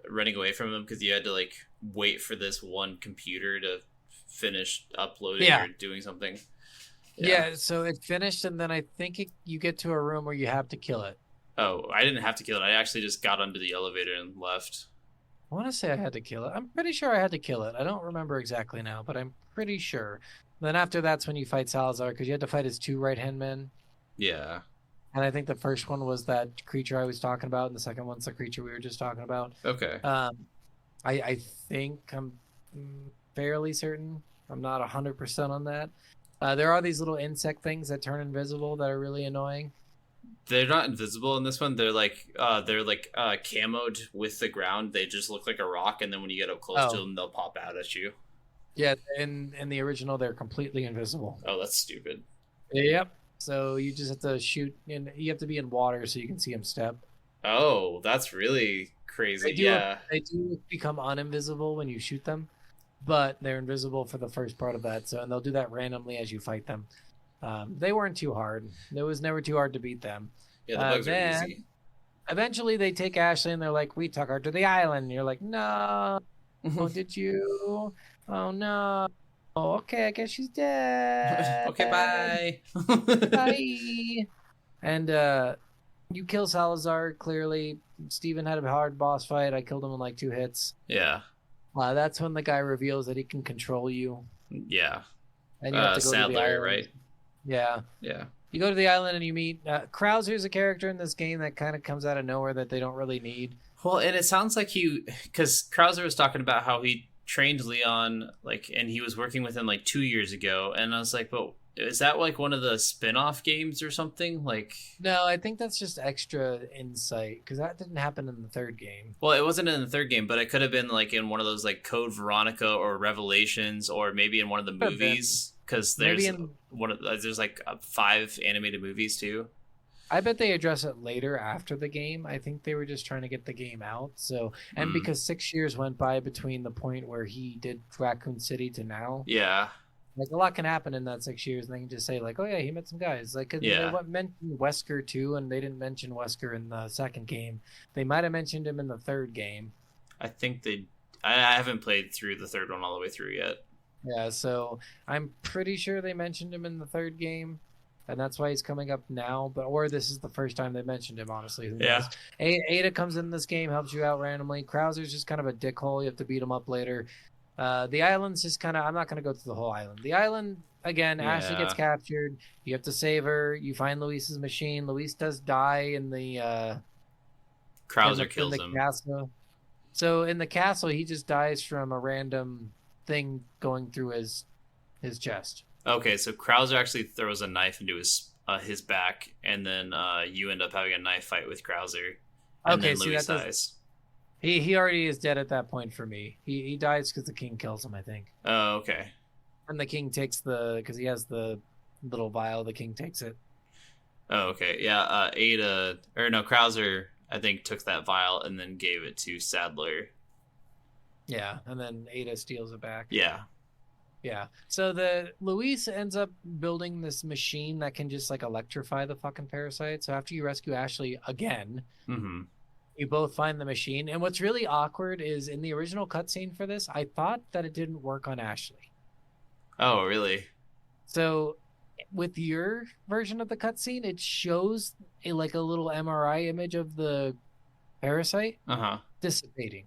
running away from them because you had to like wait for this one computer to finish uploading or doing something. Yeah, so it finished, and then I think you get to a room where you have to kill it. Oh, I didn't have to kill it. I actually just got onto the elevator and left. I want to say I had to kill it. I'm pretty sure I had to kill it. I don't remember exactly now, but I'm pretty sure. Then after that's when you fight Salazar, because you had to fight his 2 right-hand men. Yeah. And I think the first one was that creature I was talking about, and the second one's the creature we were just talking about. Okay. I think I'm fairly certain. I'm not 100% on that. There are these little insect things that turn invisible that are really annoying. They're not invisible in this one. They're like camoed with the ground. They just look like a rock, and then when you get up close to them, they'll pop out at you. Yeah, in the original, they're completely invisible. Oh, that's stupid. Yep. So you just have to shoot, and you have to be in water so you can see them step. Oh, that's really crazy. They do become uninvisible when you shoot them, but they're invisible for the first part of that. So, and they'll do that randomly as you fight them. They weren't too hard. It was never too hard to beat them. Yeah, the bugs are easy. Eventually, they take Ashley and they're like, "We took her to the island." And you're like, "No, oh, did you? Oh no. Oh, okay, I guess she's dead. Okay, bye. Bye." And you kill Salazar. Clearly, Steven had a hard boss fight. I killed him in like 2 hits. Yeah. That's when the guy reveals that he can control you. Yeah. And you have to go to the island. Right? Yeah. Yeah. You go to the island and you meet Krauser's a character in this game that kind of comes out of nowhere that they don't really need. Well, and it sounds like because Krauser was talking about how he trained Leon, like, and he was working with him like 2 years ago, and I was like, but is that like one of the spin-off games or something? Like, no, I think that's just extra insight because that didn't happen in the 3rd game. Well, it wasn't in the 3rd game, but it could have been like in one of those like Code Veronica or Revelations, or maybe in one of the movies. Because there's there's like 5 animated movies too. I bet they address it later after the game. I think they were just trying to get the game out. So, and because 6 years went by between the point where he did Raccoon City to now. Yeah. Like a lot can happen in that 6 years, and they can just say like, "Oh yeah, he met some guys." Like they mentioned Wesker too, and they didn't mention Wesker in the 2nd game. They might have mentioned him in the 3rd game. I think I haven't played through the 3rd one all the way through yet. Yeah, so I'm pretty sure they mentioned him in the 3rd game, and that's why he's coming up now. Or this is the first time they mentioned him. Honestly, who knows? Ada comes in this game, helps you out randomly. Krauser's just kind of a dickhole. You have to beat him up later. The island's just kind of. I'm not going to go through the whole island. The island again. Ashley gets captured. You have to save her. You find Luis's machine. Luis does die in the. Krauser kills him. Castle. So in the castle, he just dies from a random thing going through his chest. Okay, so Krauser actually throws a knife into his back, and then you end up having a knife fight with Krauser, and then Luis dies. He already is dead at that point for me. He dies because the king kills him, I think. Oh, okay. And the king takes because he has the little vial, the king takes it. Oh, okay. Yeah, Krauser, I think, took that vial and then gave it to Sadler. Yeah, and then Ada steals it back. Yeah. Yeah. So the Luis ends up building this machine that can just like electrify the fucking parasite. So after you rescue Ashley again, Mm-hmm. you both find the machine. And what's really awkward is in the original cutscene for this, I thought that it didn't work on Ashley. Oh, really? So with your version of the cutscene, it shows like a little MRI image of the parasite dissipating.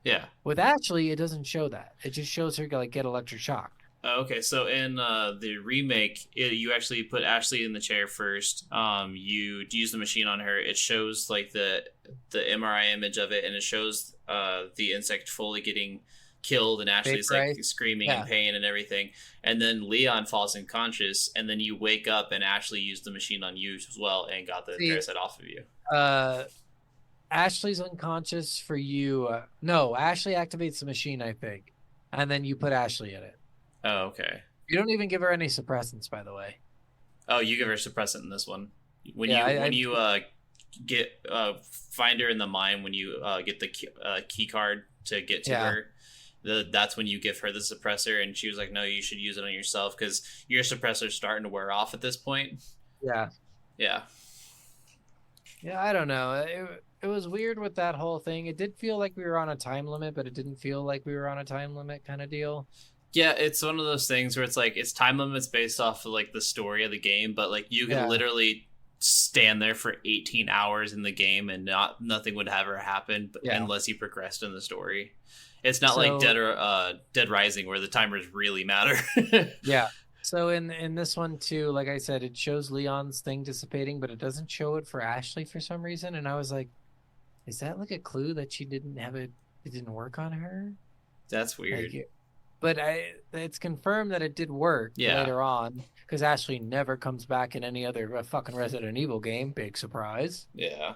Yeah. With Ashley, it doesn't show that. It just shows her like get electric shocked. Okay, so in the remake, you actually put Ashley in the chair first. You use the machine on her. It shows like the MRI image of it, and it shows the insect fully getting killed, and Ashley's like screaming in pain and everything. And then Leon falls unconscious, and then you wake up, and Ashley used the machine on you as well, and got the parasite off of you. Ashley's unconscious for you. No, Ashley activates the machine, I think, and then you put Ashley in it. Oh, okay. You don't even give her any suppressants, by the way. Oh, you give her suppressant in this one. When you find her in the mine, when you get the key card to get to her, that's when you give her the suppressor, and she was like, "No, you should use it on yourself because your suppressor's starting to wear off at this point." Yeah. Yeah. Yeah, I don't know. It was weird with that whole thing. It did feel like we were on a time limit, but it didn't feel like we were on a time limit kind of deal. Yeah, it's one of those things where it's like it's time limits based off of like the story of the game, but like you can literally stand there for 18 hours in the game and nothing would ever happen unless you progressed in the story. It's not like Dead Rising where the timers really matter. Yeah. So in this one too, like I said, it shows Leon's thing dissipating, but it doesn't show it for Ashley for some reason, and I was like, is that like a clue that she didn't have it didn't work on her? That's weird. Like, but it's confirmed that it did work later on because Ashley never comes back in any other fucking Resident Evil game. Big surprise. Yeah.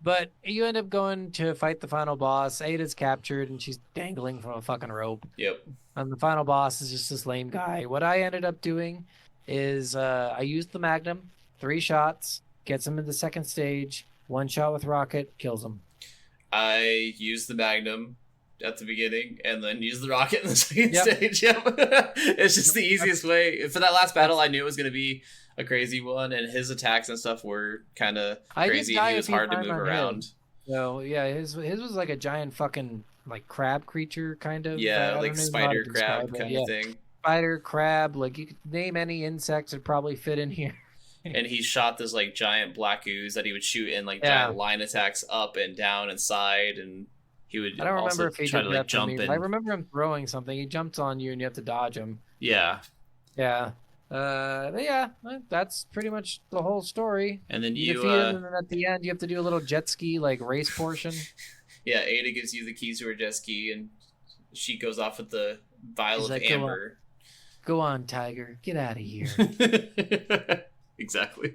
But you end up going to fight the final boss. Ada's captured and she's dangling from a fucking rope. Yep. And the final boss is just this lame guy. What I ended up doing is I used the Magnum, 3 shots, gets him in the second stage, 1 shot with rocket, kills him. I used the Magnum at the beginning and then use the rocket in the second stage. Yep. It's just the easiest way. For that last battle, I knew it was going to be a crazy one, and his attacks and stuff were kind of crazy, and he was hard to move around. So yeah, his was like a giant fucking like crab creature kind of. Yeah, like spider crab kind of thing. Spider crab, like you could name any insect that probably fit in here. And he shot this like giant black ooze that he would shoot in like giant line attacks up and down and side, and he would. I don't also remember if he try did to like that jump in. I remember him throwing something. He jumps on you and you have to dodge him. Yeah. Yeah. But yeah, that's pretty much the whole story. And then you defeat him, and then at the end you have to do a little jet ski like race portion. Yeah, Ada gives you the keys to her jet ski, and she goes off with the vial of amber. Go on, Tiger, get out of here. Exactly.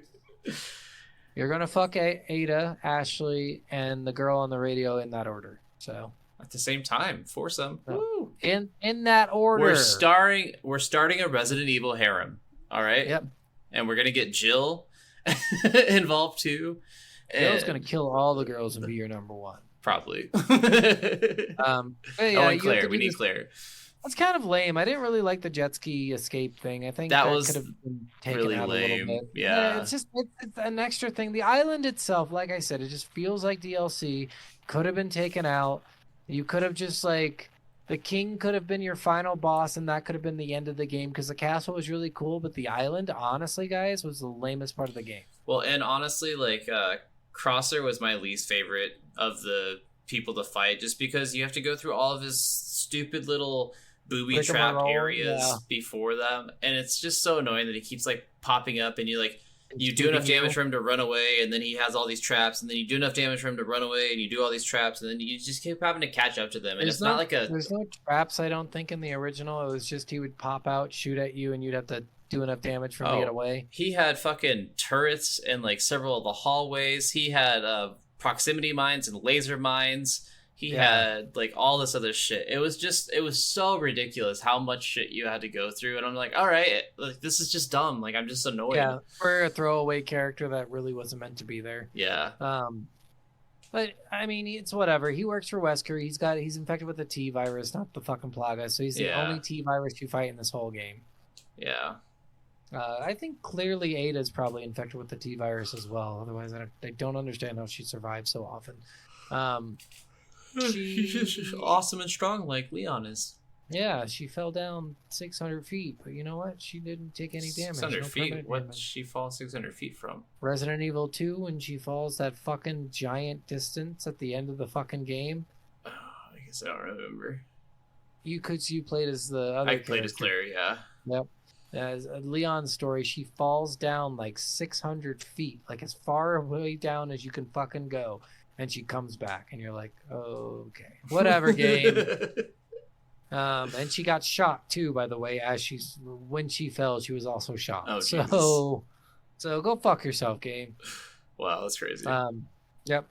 You're gonna fuck Ada, Ashley, and the girl on the radio in that order. So at the same time, foursome. Woo. In that order. We're starting a Resident Evil harem. All right. Yep. And we're gonna get Jill involved too. Jill's gonna kill all the girls and be your number one. Probably. And Claire. We need Claire. That's kind of lame. I didn't really like the jet ski escape thing. I think that could have been taken really out lame. A little bit. Yeah. It's just it's an extra thing. The island itself, like I said, it just feels like DLC. Could have been taken out. You could have just like the king could have been your final boss, and that could have been the end of the game because the castle was really cool, but the island, honestly, guys, was the lamest part of the game. Well, and honestly, like Crosser was my least favorite of the people to fight, just because you have to go through all of his stupid little booby trap areas before them, and it's just so annoying that he keeps like popping up, and you do enough damage for him to run away, and then he has all these traps, and then you do enough damage for him to run away, and you do all these traps, and then you just keep having to catch up to them. And there's no traps, I don't think, in the original. It was just he would pop out, shoot at you, and you'd have to do enough damage for him to get away. He had fucking turrets in like several of the hallways. He had proximity mines and laser mines. He had like all this other shit. It was so ridiculous how much shit you had to go through, and I'm like, all right, like this is just dumb. Like I'm just annoyed. Yeah, for a throwaway character that really wasn't meant to be there. Yeah. But I mean, it's whatever. He works for Wesker. He's infected with the T virus, not the fucking Plaga. So he's the only T virus you fight in this whole game. Yeah. I think clearly Ada's probably infected with the T virus as well. Otherwise, I don't understand how she survives so often. She's just awesome and strong like Leon is. Yeah, she fell down 600 feet, but you know what? She didn't take any damage. 600 feet? What did she fall 600 feet from? Resident Evil 2, when she falls that fucking giant distance at the end of the fucking game. Oh, I guess I don't remember. You played as the other I played as Claire, yeah. Yep. As Leon's story, she falls down like 600 feet, like as far away down as you can fucking go, and she comes back, and you're like, okay, whatever, game. And she got shot too, by the way. When she fell, she was also shot. Oh, so go fuck yourself, game. Wow, that's crazy. Yep.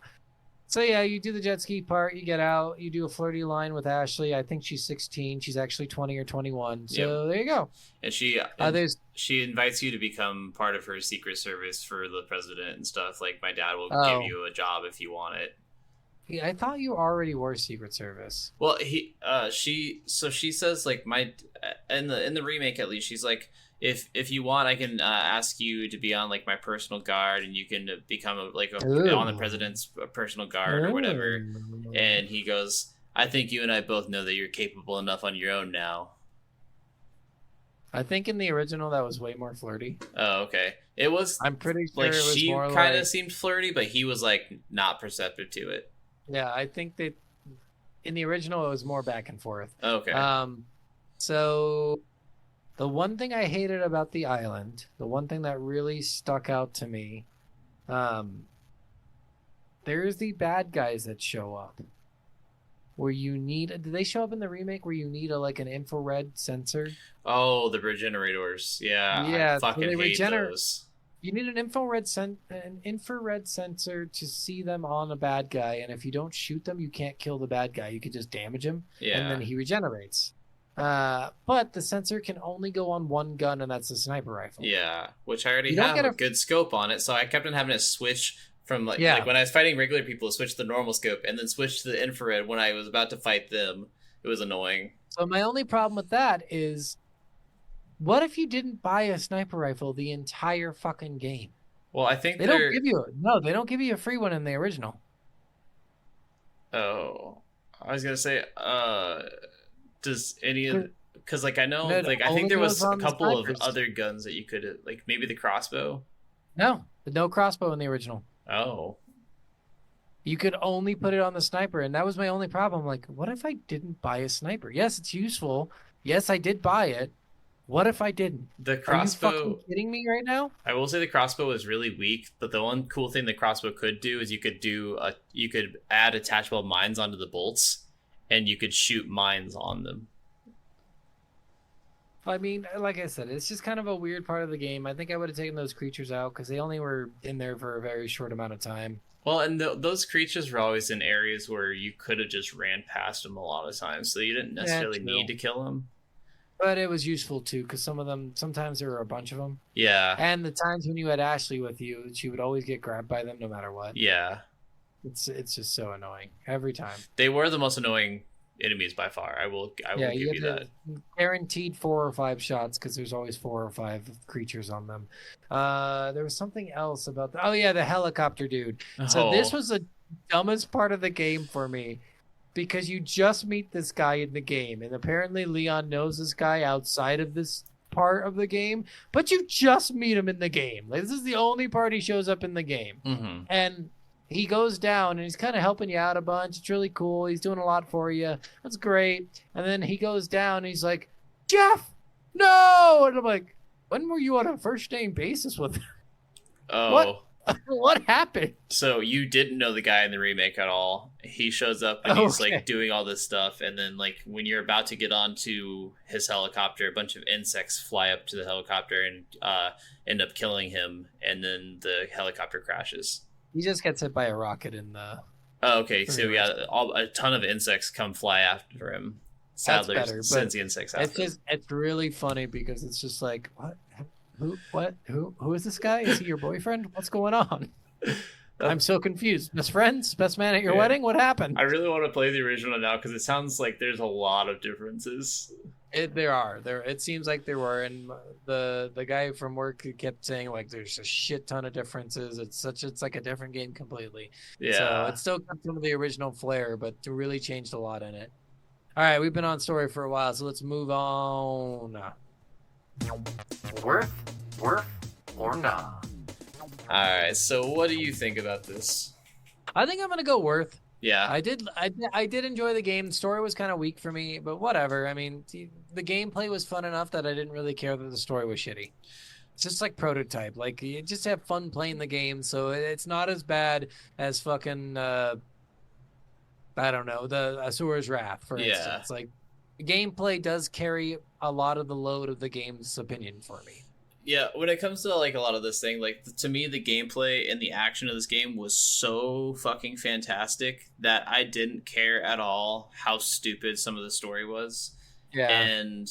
So yeah, you do the jet ski part, you get out, you do a flirty line with Ashley. I think she's 16. She's actually 20 or 21. So There you go. And she invites you to become part of her secret service for the president and stuff. Like, my dad will give you a job if you want it. Yeah, I thought you already were Secret Service. Well, she says, like, in the remake at least, she's like, if you want, I can ask you to be on like my personal guard, and you can become on the president's personal guard or whatever. And he goes, I think you and I both know that you're capable enough on your own now. I think in the original that was way more flirty. Oh, okay. It was. I'm pretty sure like it was she more kind of like... seemed flirty, but he was like not perceptive to it. Yeah, I think that in the original it was more back and forth. Okay. So the one thing I hated about the island, the one thing that really stuck out to me, there's the bad guys that show up. Where you need, did they show up in the remake where you need an infrared sensor? Oh, the regenerators. Yeah, I fucking hate those. You need an infrared sensor to see them on a bad guy, and if you don't shoot them, you can't kill the bad guy. You could just damage him, and then he regenerates. But the sensor can only go on one gun, and that's the sniper rifle. Yeah, which I already have a good scope on it, so I kept on having to switch from like when I was fighting regular people, switch the normal scope, and then switch to the infrared when I was about to fight them. It was annoying. So my only problem with that is, what if you didn't buy a sniper rifle the entire fucking game? Well, I think they don't give you a free one in the original. Oh, I was gonna say, does any of, because like I know, like I think there was a couple of other guns that you could like, maybe the crossbow. No crossbow in the original. Oh. You could only put it on the sniper, and that was my only problem. Like, what if I didn't buy a sniper? Yes, it's useful. Yes, I did buy it. What if I didn't? The crossbow. Are you fucking kidding me right now? I will say the crossbow is really weak, but the one cool thing the crossbow could do is you could add attachable mines onto the bolts, and you could shoot mines on them. I mean, like I said, it's just kind of a weird part of the game. I think I would have taken those creatures out because they only were in there for a very short amount of time. Well, and those creatures were always in areas where you could have just ran past them a lot of times, so you didn't necessarily need to kill them. But it was useful too, because sometimes there were a bunch of them. Yeah. And the times when you had Ashley with you, she would always get grabbed by them no matter what. Yeah. It's just so annoying every time. They were the most annoying enemies by far. I will give you that. Guaranteed 4 or 5 shots because there's always 4 or 5 creatures on them. There was something else about the helicopter dude. So this was the dumbest part of the game for me, because you just meet this guy in the game, and apparently Leon knows this guy outside of this part of the game, but you just meet him in the game. Like, this is the only part he shows up in the game. Mm-hmm. And he goes down and he's kind of helping you out a bunch. It's really cool. He's doing a lot for you. That's great. And then he goes down and he's like, Jeff, no! And I'm like, when were you on a first name basis with him? Oh. What happened? So you didn't know the guy in the remake at all. He shows up and he's like doing all this stuff, and then like when you're about to get onto his helicopter, a bunch of insects fly up to the helicopter and end up killing him, and then the helicopter crashes. He just gets hit by a rocket in the... Oh, okay. So yeah, a ton of insects come fly after him. Sadler sends the insects after him. It's really funny because it's just like, what? Who is this guy? Is he your boyfriend? What's going on? I'm so confused. Best friends? Best man at your Yeah. wedding? What happened? I really want to play the original now because it sounds like there's a lot of differences. It seems like there were, and the guy from work kept saying like there's a shit ton of differences. It's like a different game completely. So Yeah. it still got some of the original flair, but it really changed a lot in it. All right, we've been on story for a while, so let's move on. Worth or nah? All right. So what do you think about this? I think I'm gonna go Worth. Yeah. I did enjoy the game. The story was kind of weak for me, but whatever. I mean, the gameplay was fun enough that I didn't really care that the story was shitty. It's just like Prototype. Like you just have fun playing the game, so it's not as bad as fucking I don't know, the Asura's Wrath, for Yeah. instance. Like the gameplay does carry a lot of the load of the game's opinion for me. Yeah, when it comes to like a lot of this thing, like to me the gameplay and the action of this game was so fucking fantastic that I didn't care at all how stupid some of the story was. Yeah. And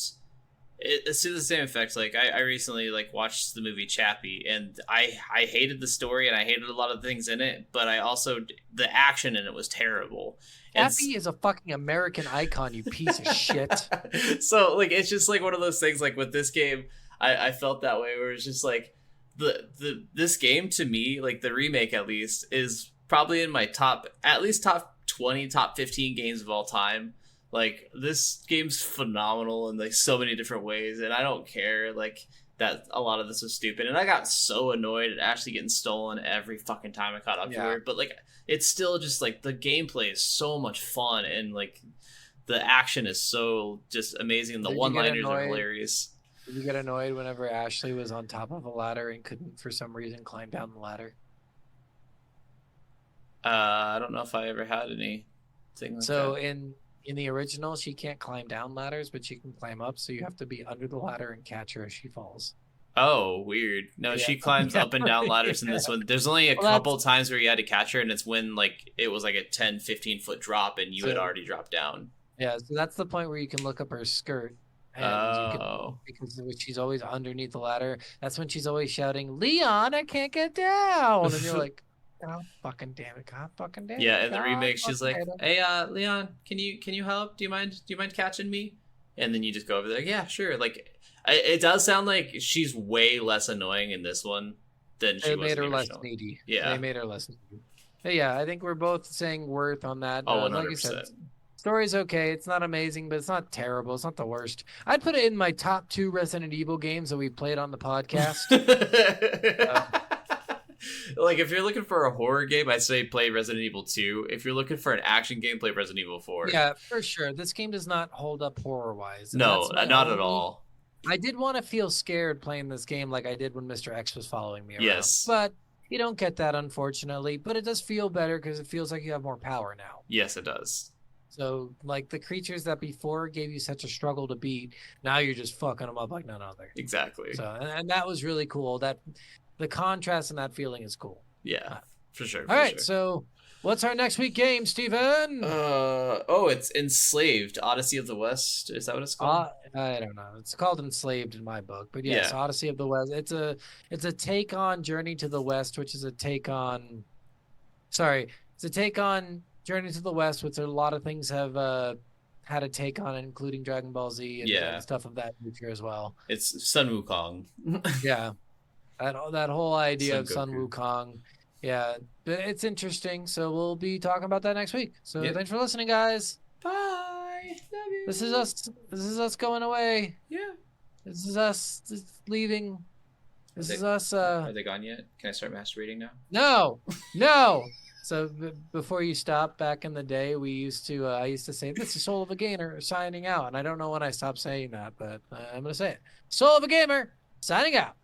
it's to the same effect. Like I recently like watched the movie Chappie, and I hated the story and I hated a lot of things in it, but I also the action in it was terrible. Chappie is a fucking American icon, you piece of shit. So like it's just like one of those things. Like with this game, I felt that way, where it's just like this game to me, like the remake at least, is probably in my top 20, top 15 games of all time. Like this game's phenomenal in like so many different ways, and I don't care like that a lot of this was stupid, and I got so annoyed at Ashley getting stolen every fucking time I caught up to her. But like it's still just like the gameplay is so much fun, and like the action is so just amazing, and the one-liners are hilarious. Did you get annoyed whenever Ashley was on top of a ladder and couldn't, for some reason, climb down the ladder? I don't know if I ever had anything like so that. in the original, she can't climb down ladders, but she can climb up. So you have to be under the ladder and catch her as she falls. Oh, weird. No, she climbs up and down ladders in this one. There's only a couple times where you had to catch her, and it's when like it was like a 10, 15-foot drop, and you had already dropped down. Yeah, so that's the point where you can look up her skirt. And because she's always underneath the ladder. That's when she's always shouting, "Leon, I can't get down!" And you're like, "God fucking damn it! God fucking damn it!" Yeah, in the remake, she's like, "Hey, Leon, can you help? Do you mind catching me?" And then you just go over there, like, "Yeah, sure." Like, it does sound like she's way less annoying in this one than she was. They made her less original. needy. Yeah, they made her less needy. But yeah, I think we're both saying Worth on that. Oh, 100%. Like you said, story's okay. It's not amazing, but it's not terrible. It's not the worst. I'd put it in my top 2 Resident Evil games that we played on the podcast. Like, if you're looking for a horror game, I'd say play Resident Evil 2. If you're looking for an action game, play Resident Evil 4. Yeah, for sure. This game does not hold up horror-wise. No, not at all. I did want to feel scared playing this game like I did when Mr. X was following me around. Yes. But you don't get that, unfortunately. But it does feel better because it feels like you have more power now. Yes, it does. So, like, the creatures that before gave you such a struggle to beat, now you're just fucking them up like none other. Exactly. So, and that was really cool. That the contrast and that feeling is cool. Yeah, for sure. All right, so what's our next week game, Steven? It's Enslaved, Odyssey of the West. Is that what it's called? I don't know. It's called Enslaved in my book, but yes, Odyssey of the West. It's a take on Journey to the West, which is a take on. Sorry, it's a take on Journey to the West, which a lot of things have had a take on, including Dragon Ball Z and stuff of that nature as well. It's Sun Wukong. Yeah, that whole idea of Sun Goku. Wukong. Yeah, but it's interesting. So we'll be talking about that next week. So thanks for listening, guys. Bye. Love you. This is us. This is us going away. Yeah. This is us leaving. This is us. Are they gone yet? Can I start masturbating now? No. So before you stop, back in the day, I used to say, "This is Soul of a Gamer signing out," and I don't know when I stopped saying that, but I'm gonna say it. Soul of a Gamer signing out.